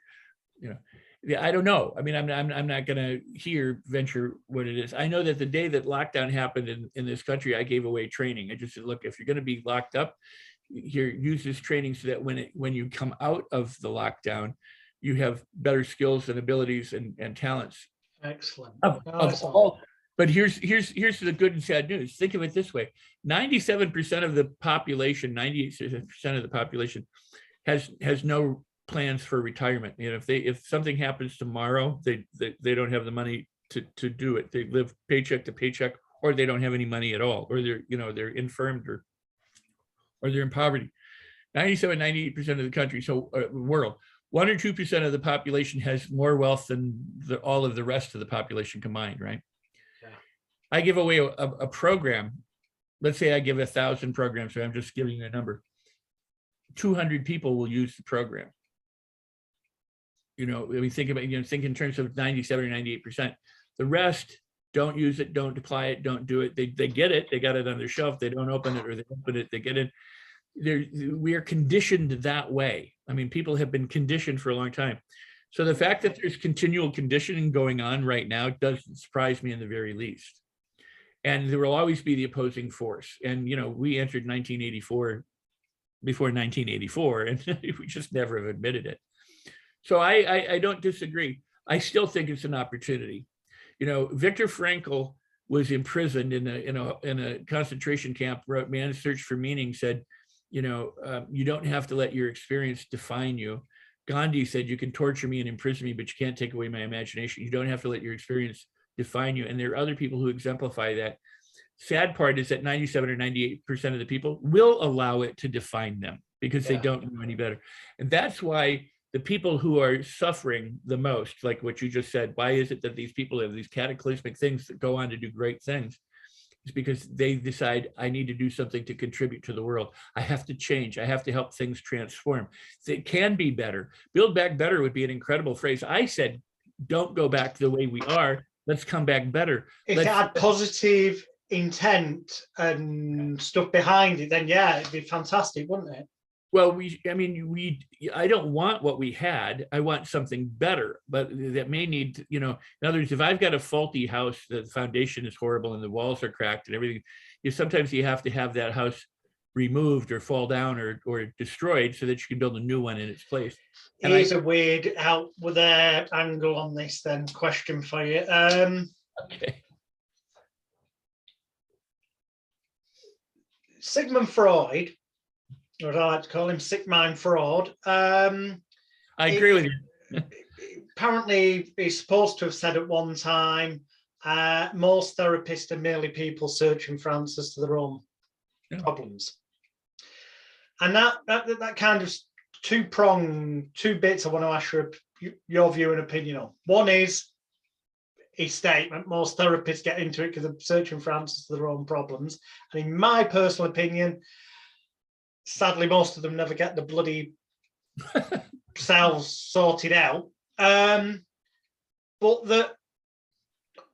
I don't know. I mean, I'm not gonna venture what it is. I know that the day that lockdown happened in this country, I gave away training. I just said, look, if you're gonna be locked up here, use this training so that when you come out of the lockdown, you have better skills and abilities and talents. Excellent. Of all. But here's the good and sad news. Think of it this way: 97% of the population, 98% of the population has no plans for retirement. If something happens tomorrow, they don't have the money to do it. They live paycheck to paycheck, or they don't have any money at all, or they're infirmed, or they're in poverty. 97, 98% of the country, so world. 1 or 2% of the population has more wealth than all of the rest of the population combined, right? Yeah. I give away a program. Let's say I give 1,000 programs, so I'm just giving you a number. 200 people will use the program. We think about, think in terms of 97 or 98%. The rest don't use it, don't apply it, don't do it. They get it, they got it on their shelf, they don't open it, or they open it, they get it. We are conditioned that way. I mean, people have been conditioned for a long time. So the fact that there's continual conditioning going on right now doesn't surprise me in the very least. And there will always be the opposing force. And, we entered 1984 before 1984, and we just never have admitted it. So I don't disagree. I still think it's an opportunity. Viktor Frankl was imprisoned in a concentration camp, wrote Man's Search for Meaning, said, you don't have to let your experience define you. Gandhi said, you can torture me and imprison me, but you can't take away my imagination. You don't have to let your experience define you. And there are other people who exemplify that. Sad part is that 97 or 98% of the people will allow it to define them because they don't know any better. And that's why the people who are suffering the most, like what you just said, why is it that these people have these cataclysmic things that go on to do great things? It's because they decide, I need to do something to contribute to the world. I have to change. I have to help things transform. It can be better. Build back better would be an incredible phrase. I said, don't go back to the way we are. Let's come back better. If it had positive intent and stuff behind it, then yeah, it'd be fantastic, wouldn't it? Well, I don't want what we had. I want something better, but that may need, in other words, if I've got a faulty house, the foundation is horrible and the walls are cracked and everything, sometimes you have to have that house removed or fall down or destroyed so that you can build a new one in its place. And here's a weird out with their angle on this then question for you. Okay. Sigmund Freud, or I like to call him Sick Mind Fraud. I agree with you. apparently he's supposed to have said at one time, most therapists are merely people searching for answers to their own problems. And that kind of two-pronged, two bits I want to ask your view and opinion on. One is his statement, most therapists get into it because they're searching for answers to their own problems. And in my personal opinion, sadly, most of them never get the bloody selves sorted out. But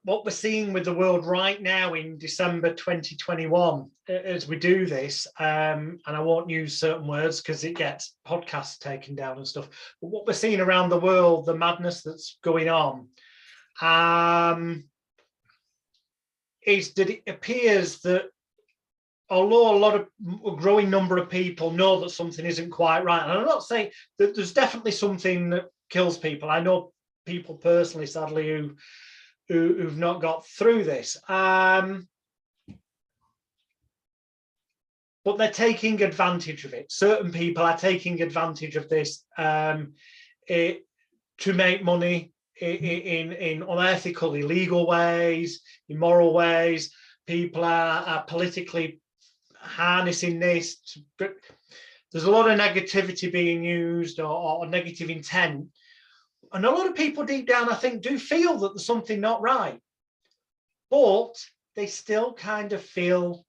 what we're seeing with the world right now in December 2021, as we do this, and I won't use certain words because it gets podcasts taken down and stuff, but what we're seeing around the world, the madness that's going on, is that it appears that although a growing number of people know that something isn't quite right, and I'm not saying that there's definitely something that kills people. I know people personally, sadly, who've not got through this. But they're taking advantage of it. Certain people are taking advantage of this to make money in unethical, illegal ways, immoral ways. People are politically harnessing this. There's a lot of negativity being used or negative intent. And a lot of people deep down, I think, do feel that there's something not right. But they still kind of feel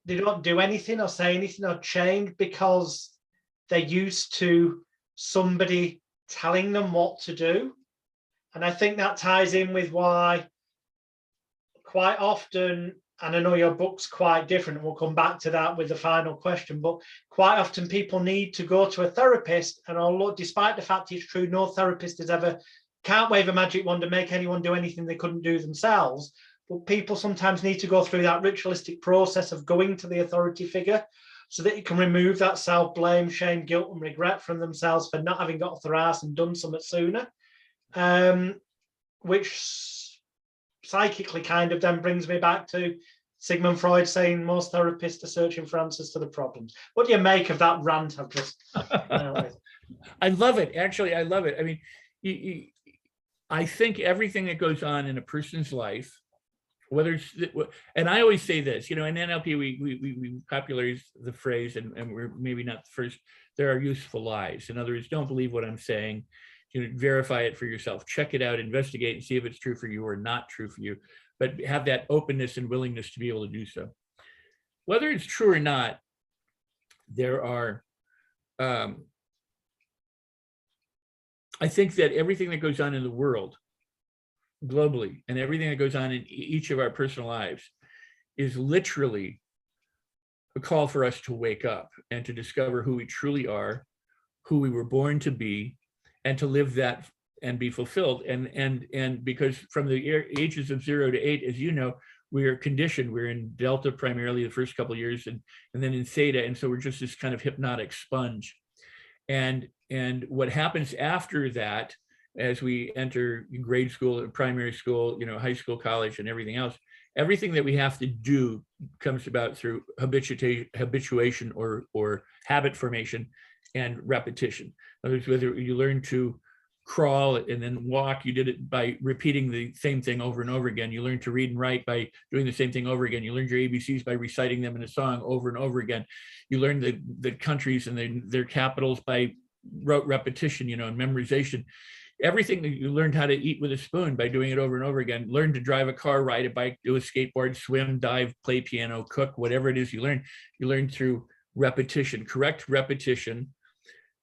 they don't do anything or say anything or change because they're used to somebody telling them what to do. And I think that ties in with why quite often, and I know your book's quite different, we'll come back to that with the final question, but quite often people need to go to a therapist, and although, despite the fact it's true, no therapist can't wave a magic wand and make anyone do anything they couldn't do themselves, but people sometimes need to go through that ritualistic process of going to the authority figure so that it can remove that self-blame, shame, guilt, and regret from themselves for not having got off their ass and done something sooner, which psychically kind of then brings me back to Sigmund Freud saying most therapists are searching for answers to the problems. What do you make of that rant I've just I love it. Actually, I love it. I mean, I think everything that goes on in a person's life, whether it's, and I always say this, in NLP, we popularized the phrase, and we're maybe not the first, there are useful lies. In other words, don't believe what I'm saying. Verify it for yourself, check it out, investigate, and see if it's true for you or not true for you, but have that openness and willingness to be able to do so. Whether it's true or not, there are, I think that everything that goes on in the world globally and everything that goes on in each of our personal lives is literally a call for us to wake up and to discover who we truly are, who we were born to be, and to live that and be fulfilled. And because from the ages of 0 to 8, as you know, we are conditioned. We're in Delta primarily the first couple of years, and then in Theta. And so we're just this kind of hypnotic sponge. And what happens after that, as we enter grade school, primary school, high school, college, and everything else, everything that we have to do comes about through habituation or habit formation and repetition. In other words, whether you learn to crawl and then walk, you did it by repeating the same thing over and over again. You learn to read and write by doing the same thing over again. You learned your ABCs by reciting them in a song over and over again. You learn the countries and their capitals by rote repetition, and memorization. Everything that you learned how to eat with a spoon by doing it over and over again. Learn to drive a car, ride a bike, do a skateboard, swim, dive, play piano, cook, whatever it is you learn through repetition. Correct repetition,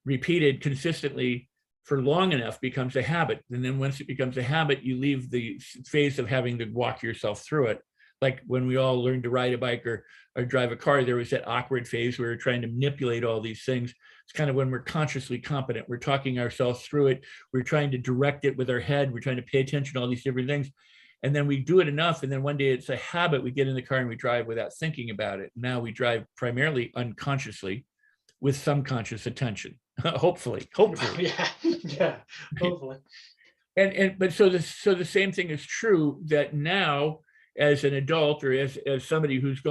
repeated consistently for long enough, becomes a habit. And then once it becomes a habit, you leave the phase of having to walk yourself through it. Like when we all learned to ride a bike or drive a car, there was that awkward phase where we're trying to manipulate all these things. It's kind of when we're consciously competent. We're talking ourselves through it. We're trying to direct it with our head. We're trying to pay attention to all these different things. And then we do it enough. And then one day it's a habit. We get in the car and we drive without thinking about it. Now we drive primarily unconsciously with some conscious attention. Hopefully. Yeah, hopefully. But so the same thing is true that now, as an adult or as somebody who's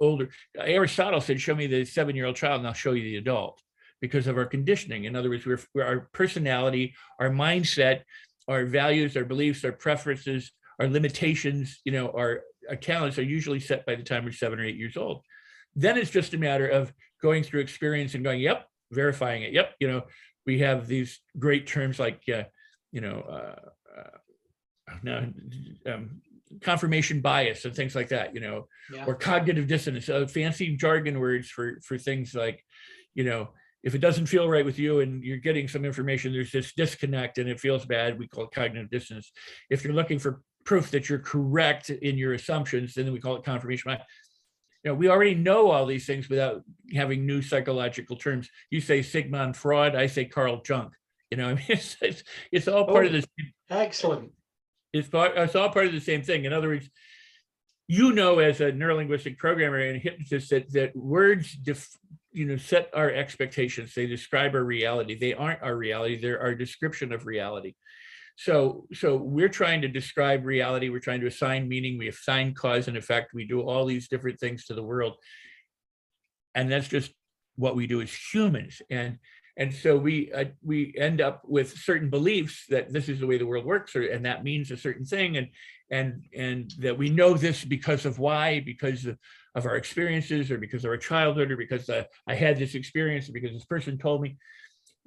older, Aristotle said, show me the 7-year-old child and I'll show you the adult. because of our conditioning. In other words, our personality, our mindset, our values, our beliefs, our preferences, our limitations, you know, our talents are usually set by the time we're 7 or 8 years old. Then it's just a matter of going through experience and going, yep, verifying it. Yep, you know, we have these great terms like, confirmation bias and things like that, you know, or cognitive dissonance, fancy jargon words for things like, you know, if it doesn't feel right with you and you're getting some information, there's this disconnect and it feels bad, we call it cognitive dissonance. If you're looking for proof that you're correct in your assumptions, then we call it confirmation bias. You know, we already know all these things without having new psychological terms. You say Sigmund Freud, I say Carl Jung. You know, I mean, it's all part of this. Excellent. It's all part of the same thing. In other words, you know, as a neurolinguistic programmer and hypnotist, that words, set our expectations. They describe our reality. They aren't our reality. They're our description of reality. So we're trying to describe reality. We're trying to assign meaning. We assign cause and effect. We do all these different things to the world. And that's just what we do as humans. And so we end up with certain beliefs that this is the way the world works, and that means a certain thing, and that we know this because of why, because of our experiences, or because of our childhood, or because I had this experience, or because this person told me.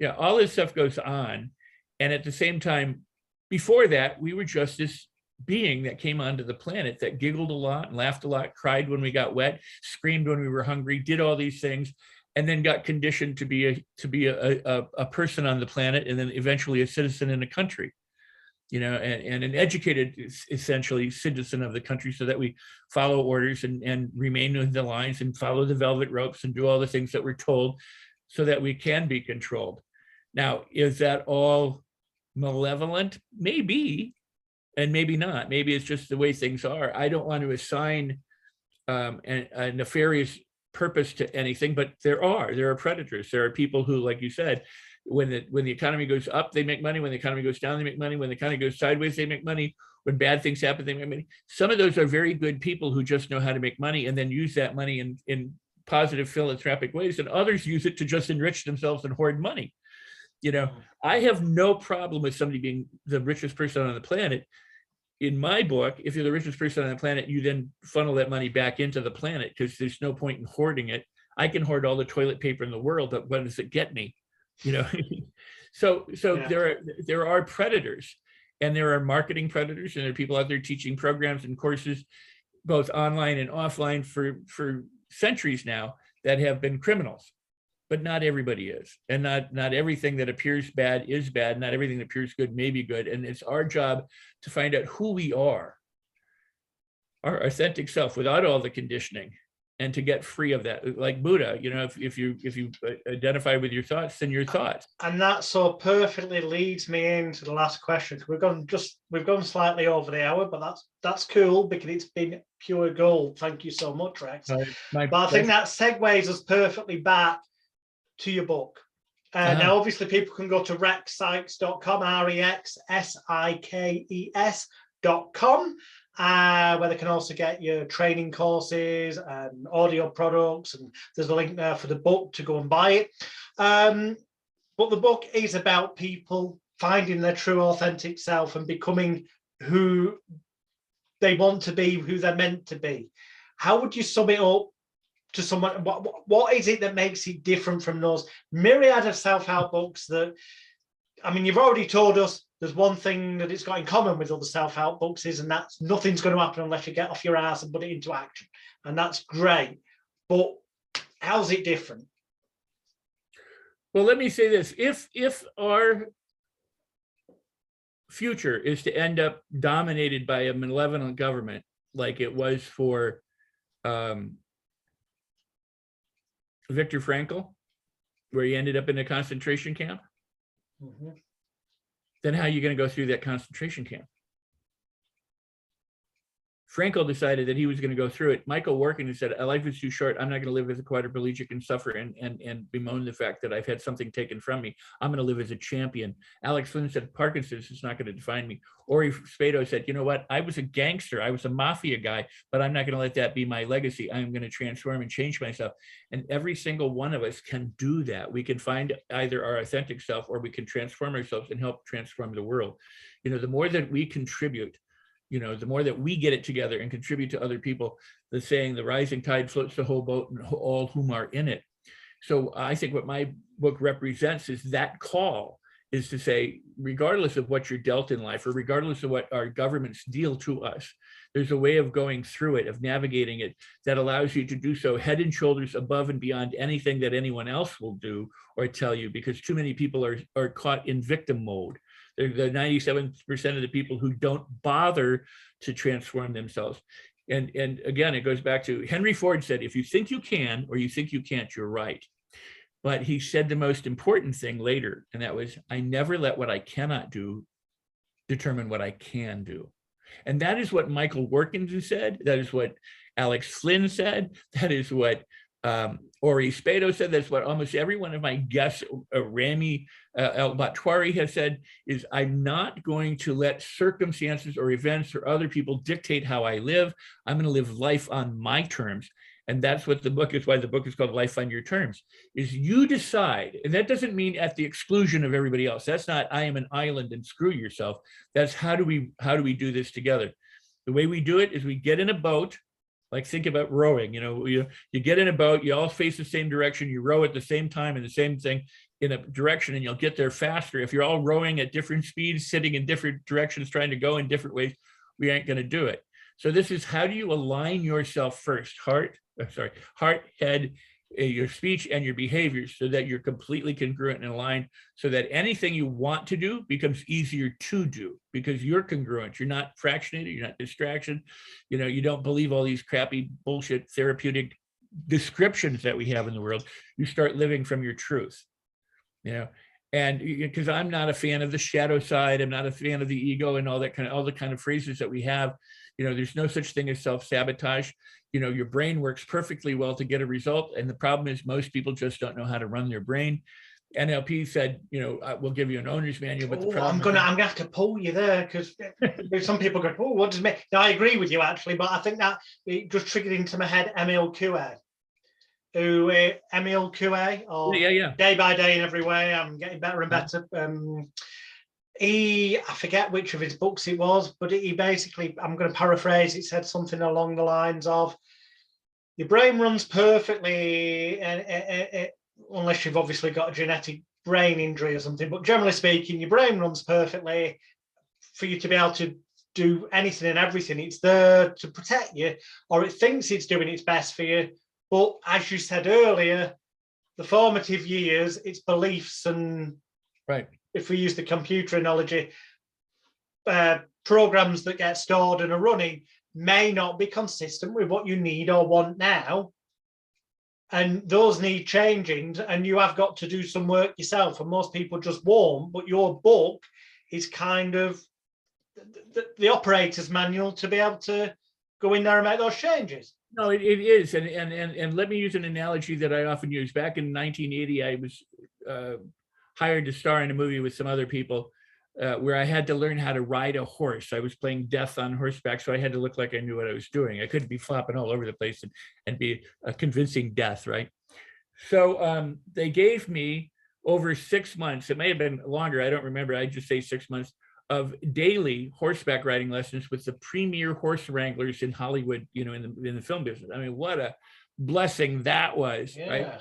Yeah, all this stuff goes on, and at the same time, before that, we were just this being that came onto the planet that giggled a lot, and laughed a lot, cried when we got wet, screamed when we were hungry, did all these things, and then got conditioned to be a person on the planet, and then eventually a citizen in a country, you know, and an educated, essentially, citizen of the country, so that we follow orders and remain in the lines and follow the velvet ropes and do all the things that we're told, so that we can be controlled. Now, is that all malevolent? Maybe, and maybe not. Maybe it's just the way things are. I don't want to assign a nefarious purpose to anything, but there are predators. There are people who, like you said, when the economy goes up, they make money. When the economy goes down, they make money. When the economy goes sideways, they make money. When bad things happen, they make money. Some of those are very good people who just know how to make money and then use that money in positive philanthropic ways, and others use it to just enrich themselves and hoard money. You know, I have no problem with somebody being the richest person on the planet. In my book, if you're the richest person on the planet, you then funnel that money back into the planet, because there's no point in hoarding it. I can hoard all the toilet paper in the world, but what does it get me? You know, so there are predators, and there are marketing predators, and there are people out there teaching programs and courses, both online and offline, for centuries now, that have been criminals. But not everybody is, and not everything that appears bad is bad. Not everything that appears good may be good. And it's our job to find out who we are, our authentic self, without all the conditioning, and to get free of that. Like Buddha, you know, if you identify with your thoughts, then your thoughts. And that so perfectly leads me into the last question. We've gone slightly over the hour, but that's cool, because it's been pure gold. Thank you so much, Rex. But I think that segues us perfectly back to your book. Now, obviously, people can go to rexsikes.com, REXSIKES.com, where they can also get your training courses and audio products, and there's a link there for the book to go and buy it. But the book is about people finding their true authentic self and becoming who they want to be, who they're meant to be. How would you sum it up to someone? What is it that makes it different from those myriad of self-help books that, I mean, you've already told us there's one thing that it's got in common with other self-help books, and that's nothing's going to happen unless you get off your ass and put it into action. And that's great. But how's it different? Well, let me say this. If our future is to end up dominated by a malevolent government, like it was for Viktor Frankl, where he ended up in a concentration camp, then how are you going to go through that concentration camp? Frankel decided that he was going to go through it. Michael Workin said, life is too short. I'm not going to live as a quadriplegic and suffer and bemoan the fact that I've had something taken from me. I'm going to live as a champion. Alex Flynn said, Parkinson's is not going to define me. Ori Spado said, you know what? I was a gangster. I was a mafia guy, but I'm not going to let that be my legacy. I'm going to transform and change myself. And every single one of us can do that. We can find either our authentic self, or we can transform ourselves and help transform the world. You know, the more that we contribute, you know, the more that we get it together and contribute to other people, the saying, the rising tide floats the whole boat and all whom are in it. So I think what my book represents is that call, is to say, regardless of what you're dealt in life, or regardless of what our governments deal to us, there's a way of going through it, of navigating it, that allows you to do so head and shoulders above and beyond anything that anyone else will do or tell you, because too many people are caught in victim mode. They're the 97% of the people who don't bother to transform themselves. And again, it goes back to Henry Ford said, if you think you can or you think you can't, you're right. But he said the most important thing later, and that was, I never let what I cannot do determine what I can do. And that is what Michael Workins said. That is what Alex Flynn said. That is what Ori Spado said. That's what almost every one of my guests, Rami El-Batwari, has said, is I'm not going to let circumstances or events or other people dictate how I live. I'm going to live life on my terms. And that's what the book is, why the book is called Life on Your Terms, is you decide. And that doesn't mean at the exclusion of everybody else. That's not, I am an island and screw yourself. That's how do we do this together? The way we do it is we get in a boat. Like, think about rowing, you get in a boat, you all face the same direction, you row at the same time in the same thing in a direction, and you'll get there faster. If you're all rowing at different speeds, sitting in different directions, trying to go in different ways, we ain't going to do it. So this is, how do you align yourself first? Heart, head, your speech and your behaviors, so that you're completely congruent and aligned, so that anything you want to do becomes easier to do, because you're congruent. You're not fractionated, you're not distraction. You don't believe all these crappy bullshit therapeutic descriptions that we have in the world. You start living from your truth, and because I'm not a fan of the shadow side, I'm not a fan of the ego and all the kind of phrases that we have. There's no such thing as self-sabotage. Your brain works perfectly well to get a result. And the problem is most people just don't know how to run their brain. NLP said, we'll give you an owner's manual, but the problem I'm gonna have to pull you there, because some people go, oh, what does it mean? Now, I agree with you, actually, but I think that it just triggered into my head Emil Coué, or yeah. Day by Day in Every Way, I'm getting better and better. I forget which of his books it was, but he basically, I'm going to paraphrase, it said something along the lines of, your brain runs perfectly, unless you've obviously got a genetic brain injury or something, but generally speaking, your brain runs perfectly for you to be able to do anything and everything. It's there to protect you, or it thinks it's doing its best for you. But as you said earlier, the formative years, it's beliefs and, right. If we use the computer analogy, programs that get stored and are running may not be consistent with what you need or want now. And those need changing, and you have got to do some work yourself. And most people just won't, but your book is kind of the operator's manual to be able to go in there and make those changes. No, it is. And let me use an analogy that I often use. Back in 1980, I was hired to star in a movie with some other people where I had to learn how to ride a horse. I was playing death on horseback, so I had to look like I knew what I was doing. I couldn't be flopping all over the place and be a convincing death, right? So they gave me over 6 months, it may have been longer, I don't remember, I just say 6 months, of daily horseback riding lessons with the premier horse wranglers in Hollywood, in the film business. I mean, what a blessing that was, right?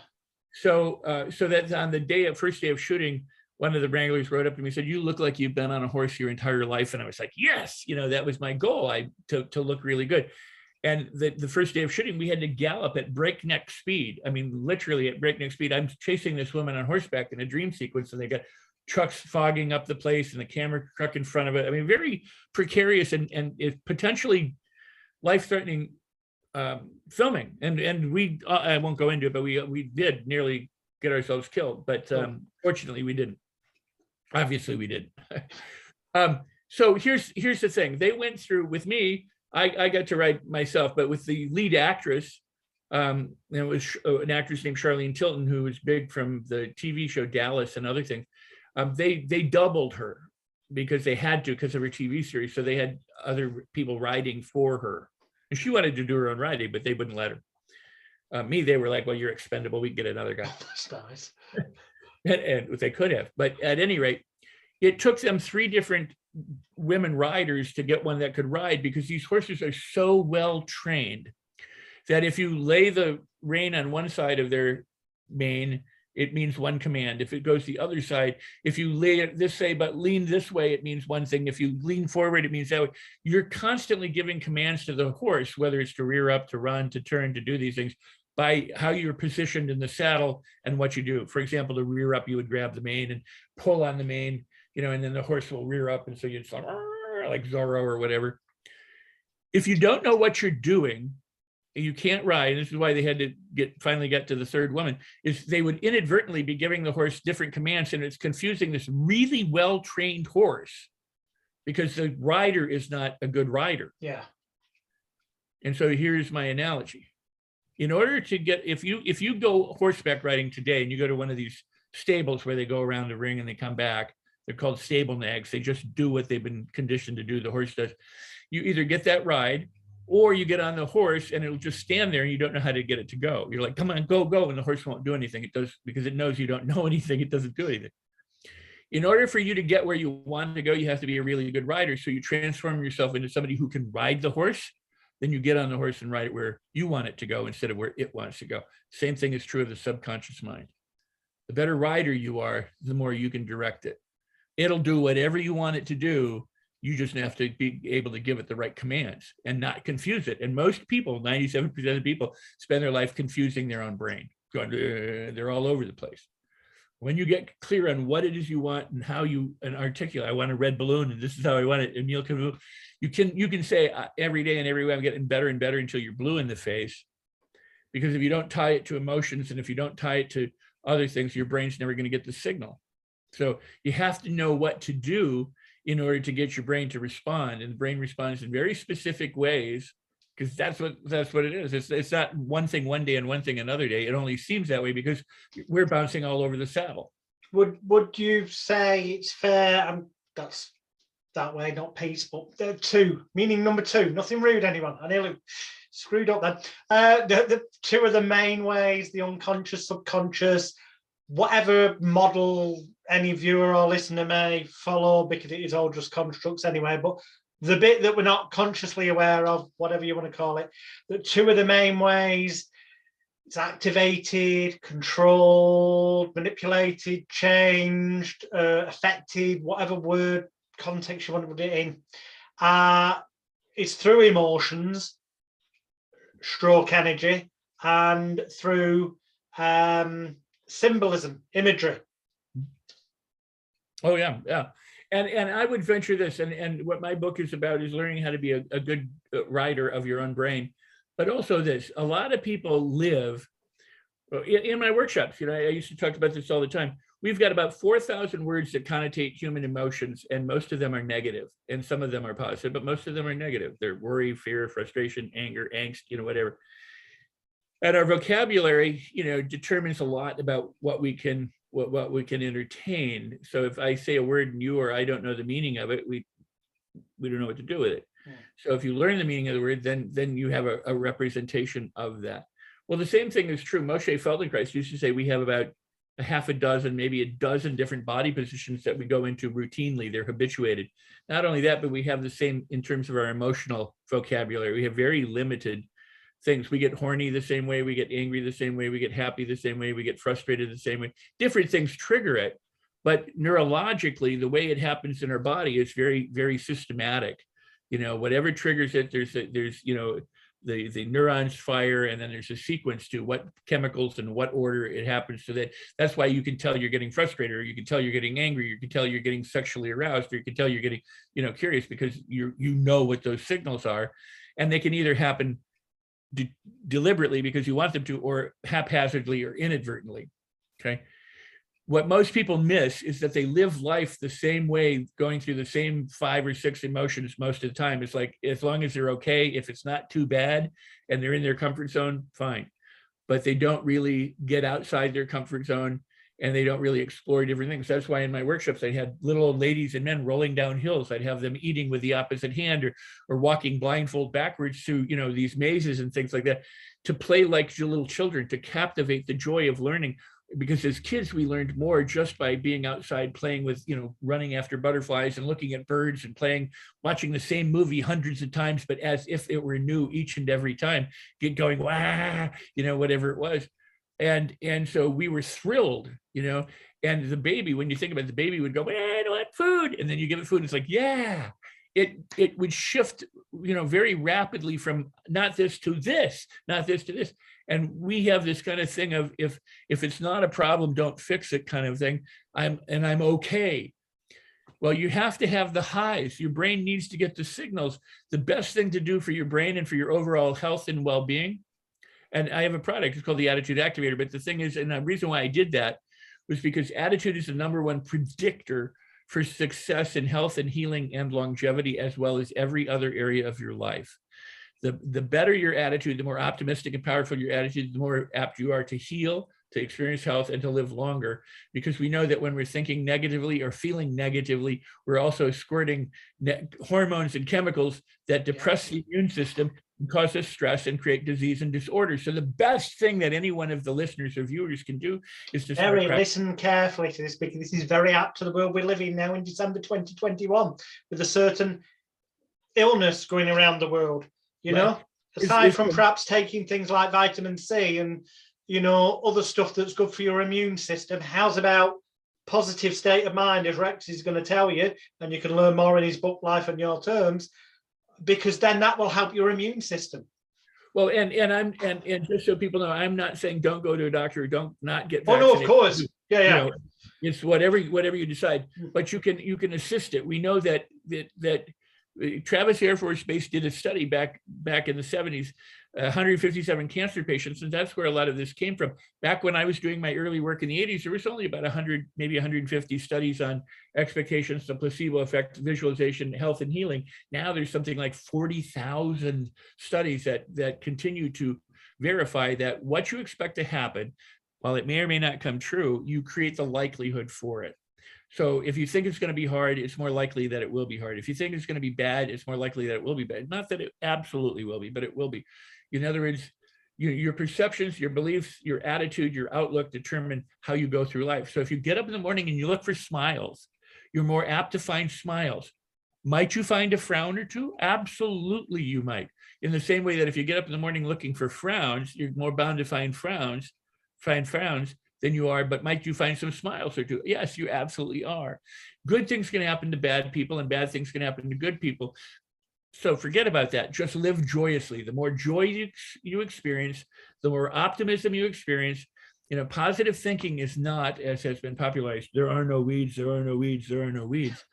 So that on the first day of shooting, one of the wranglers rode up to me and said, "You look like you've been on a horse your entire life." And I was like, yes, that was my goal, to look really good. And the first day of shooting, we had to gallop at breakneck speed. I mean, literally at breakneck speed. I'm chasing this woman on horseback in a dream sequence, and they got trucks fogging up the place and the camera truck in front of it. I mean, very precarious and potentially life-threatening filming. And we, I won't go into it, but we did nearly get ourselves killed, but fortunately we didn't. Obviously we didn't. So here's the thing. They went through with me I got to ride myself, but with the lead actress, it was an actress named Charlene Tilton, who was big from the TV show Dallas and other things. They doubled her because they had to, because of her TV series. So they had other people riding for her. And she wanted to do her own riding, but they wouldn't let her. They were like, well, you're expendable. We can get another guy. That's nice. and they could have. But at any rate, it took them 3 different women riders to get one that could ride, because these horses are so well trained that if you lay the rein on one side of their mane, it means one command. If it goes the other side, if you lay it this way but lean this way, it means one thing. If you lean forward, it means that way. You're constantly giving commands to the horse, whether it's to rear up, to run, to turn, to do these things, by how you're positioned in the saddle and what you do. For example, to rear up, you would grab the mane and pull on the mane, and then the horse will rear up, and so you'd start like Zorro or whatever. If you don't know what you're doing, you can't ride. And this is why they had to finally get to the 3rd woman, is they would inadvertently be giving the horse different commands, and it's confusing this really well-trained horse because the rider is not a good rider. Yeah. And so here's my analogy. In order to get, if you go horseback riding today and you go to one of these stables where they go around the ring and they come back, they're called stable nags. They just do what they've been conditioned to do. The horse does. You either get that ride, or you get on the horse and it'll just stand there and you don't know how to get it to go. You're like, come on, go, go. And the horse won't do anything. It does, because it knows you don't know anything. It doesn't do anything. In order for you to get where you want to go, you have to be a really good rider. So you transform yourself into somebody who can ride the horse. Then you get on the horse and ride it where you want it to go instead of where it wants to go. Same thing is true of the subconscious mind. The better rider you are, the more you can direct it. It'll do whatever you want it to do. You just have to be able to give it the right commands and not confuse it. And most people, 97% of people, spend their life confusing their own brain. Going, they're all over the place. When you get clear on what it is you want and how you articulate, I want a red balloon and this is how I want it. And you can say every day and every way I'm getting better and better until you're blue in the face. Because if you don't tie it to emotions and if you don't tie it to other things, your brain's never going to get the signal. So you have to know what to do in order to get your brain to respond. And the brain responds in very specific ways, because that's what it is. It's not one thing one day and one thing another day. It only seems that way because we're bouncing all over the saddle. Would you say it's fair? That's that way, not peace, but 2, meaning number 2. Nothing rude, anyone. I nearly screwed up then. The 2 of the main ways: the unconscious, subconscious, whatever model any viewer or listener may follow, because it is all just constructs anyway, but the bit that we're not consciously aware of, whatever you want to call it, the 2 of the main ways: it's activated, controlled, manipulated, changed, affected, whatever word context you want to put it in. It's through emotions, stroke energy, and through symbolism, imagery. Oh yeah, yeah. And I would venture this, and what my book is about is learning how to be a good rider of your own brain, but also this. A lot of people live in my workshops. I used to talk about this all the time. We've got about 4,000 words that connotate human emotions, and most of them are negative, and some of them are positive, but most of them are negative. They're worry, fear, frustration, anger, angst, whatever. And our vocabulary, determines a lot about what we can entertain. So if I say a word and you or I don't know the meaning of it, we don't know what to do with it. Yeah. So if you learn the meaning of the word, then you have a representation of that. Well, the same thing is true. Moshe Feldenkrais used to say we have about a half a dozen, maybe a dozen different body positions that we go into routinely. They're habituated. Not only that, but we have the same in terms of our emotional vocabulary. We have very limited things. We get horny the same way, we get angry the same way, we get happy the same way, we get frustrated the same way. Different things trigger it, but neurologically, the way it happens in our body is very, very systematic. Whatever triggers it, there's the neurons fire, and then there's a sequence to what chemicals and what order it happens to that. That's why you can tell you're getting frustrated, or you can tell you're getting angry, you can tell you're getting sexually aroused, or you can tell you're getting, curious, because you know what those signals are, and they can either happen deliberately because you want them to, or haphazardly or inadvertently. Okay. what most people miss is that they live life the same way, going through the same 5 or 6 emotions most of the time. It's like, as long as they're okay, if it's not too bad and they're in their comfort zone, fine. But they don't really get outside their comfort zone, and they don't really explore different things. That's why in my workshops, I had little old ladies and men rolling down hills. I'd have them eating with the opposite hand, or walking blindfold backwards through, these mazes and things like that, to play like little children, to captivate the joy of learning. Because as kids, we learned more just by being outside, playing with, running after butterflies and looking at birds and watching the same movie hundreds of times, but as if it were new each and every time, going, wow, whatever it was. And so we were thrilled, and the baby, when you think about it, the baby would go, I don't want food. And then you give it food. It's like, yeah, it would shift, very rapidly from not this to this, not this to this. And we have this kind of thing of, if it's not a problem, don't fix it kind of thing. I'm okay. Well, you have to have the highs. Your brain needs to get the signals. The best thing to do for your brain and for your overall health and well-being. And I have a product, it's called the Attitude Activator. But the thing is, and the reason why I did that was because attitude is the #1 predictor for success in health and healing and longevity, as well as every other area of your life. The better your attitude, the more optimistic and powerful your attitude, the more apt you are to heal, to experience health, and to live longer. Because we know that when we're thinking negatively or feeling negatively, we're also squirting hormones and chemicals that depress the immune system and cause us stress and create disease and disorder. So the best thing that any one of the listeners or viewers can do is to listen carefully to this, because this is very apt to the world we live in now in December 2021, with a certain illness going around the world. Aside from perhaps taking things like vitamin C and, other stuff that's good for your immune system, how's about positive state of mind, as Rex is going to tell you, and you can learn more in his book, Life on Your Terms, because then that will help your immune system. Well, and just so people know, I'm not saying don't go to a doctor or don't not get vaccinated. Oh, no, of course. Yeah. It's whatever you decide, but you can assist it. We know that Travis Air Force Base did a study back in the 70s, 157 cancer patients, and that's where a lot of this came from. Back when I was doing my early work in the 80s, there was only about 100, maybe 150 studies on expectations, the placebo effect, visualization, health, and healing. Now there's something like 40,000 studies that continue to verify that what you expect to happen, while it may or may not come true, you create the likelihood for it. So if you think it's going to be hard, it's more likely that it will be hard. If you think it's going to be bad, it's more likely that it will be bad. Not that it absolutely will be, but it will be. In other words, your perceptions, your beliefs, your attitude, your outlook determine how you go through life. So if you get up in the morning and you look for smiles, you're more apt to find smiles. Might you find a frown or two? Absolutely, you might. In the same way that if you get up in the morning looking for frowns, you're more bound to find frowns than you are, but might you find some smiles or two? Yes, you absolutely are. Good things can happen to bad people, and bad things can happen to good people. So forget about that. Just live joyously. The more joy you experience, the more optimism you experience. Positive thinking is not, as has been popularized, there are no weeds, there are no weeds, there are no weeds.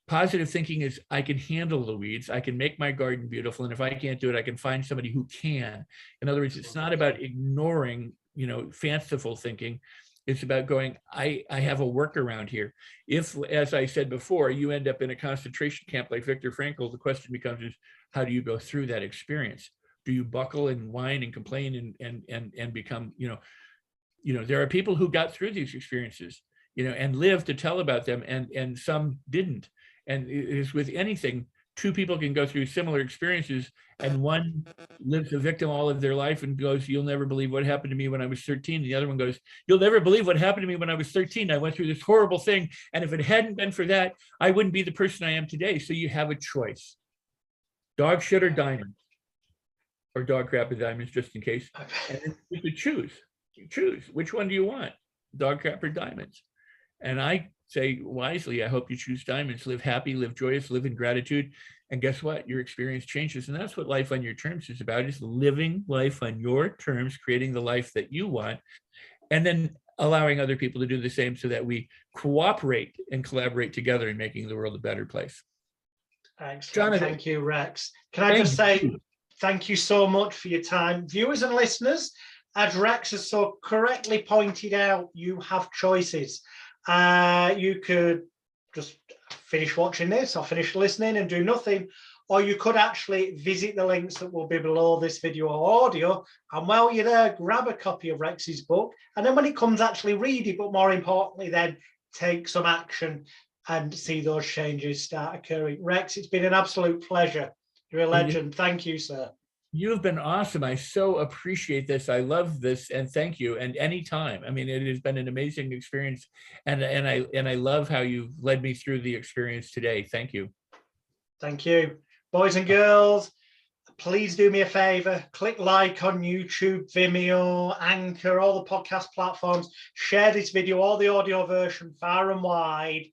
Positive thinking is, I can handle the weeds, I can make my garden beautiful, and if I can't do it, I can find somebody who can. In other words, it's not about ignoring fanciful thinking. It's about going, I have a workaround here. If, as I said before, you end up in a concentration camp like Viktor Frankl, the question becomes is, how do you go through that experience? Do you buckle and whine and complain and become, there are people who got through these experiences, and lived to tell about them, and some didn't. And it is with anything, two people can go through similar experiences, and one lives a victim all of their life and goes, you'll never believe what happened to me when I was 13. The other one goes, you'll never believe what happened to me when I was 13. I went through this horrible thing, and if it hadn't been for that, I wouldn't be the person I am today. So you have a choice. Dog shit or diamonds, or dog crap or diamonds, just in case. And you could choose. You choose. Which one do you want? Dog crap or diamonds? And I say wisely, I hope you choose diamonds. Live happy, live joyous, live in gratitude. And guess what? Your experience changes. And that's what Life on Your Terms is about, is living life on your terms, creating the life that you want, and then allowing other people to do the same, so that we cooperate and collaborate together in making the world a better place. Excellent. Jonathan, thank you, Rex. Can I just say thank you so much for your time. Viewers and listeners, as Rex has so correctly pointed out, you have choices. You could just finish watching this or finish listening and do nothing, or you could actually visit the links that will be below this video or audio, and while you're there, grab a copy of Rex's book, and then when it comes, actually read it, but more importantly then take some action and see those changes start occurring. Rex, it's been an absolute pleasure. You're a legend. Thank you, sir. You've been awesome. I so appreciate this. I love this, and thank you. And anytime. I mean, it has been an amazing experience, and I love how you've led me through the experience today. Thank you. Thank you. Boys and girls, please do me a favor. Click like on YouTube, Vimeo, Anchor, all the podcast platforms. Share this video or the audio version far and wide,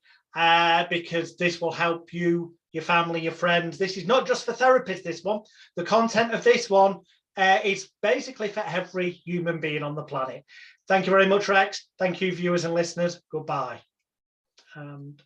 because this will help you, your family, your friends. This is not just for therapists, this one. The content of this one is basically for every human being on the planet. Thank you very much, Rex. Thank you, viewers and listeners. Goodbye. And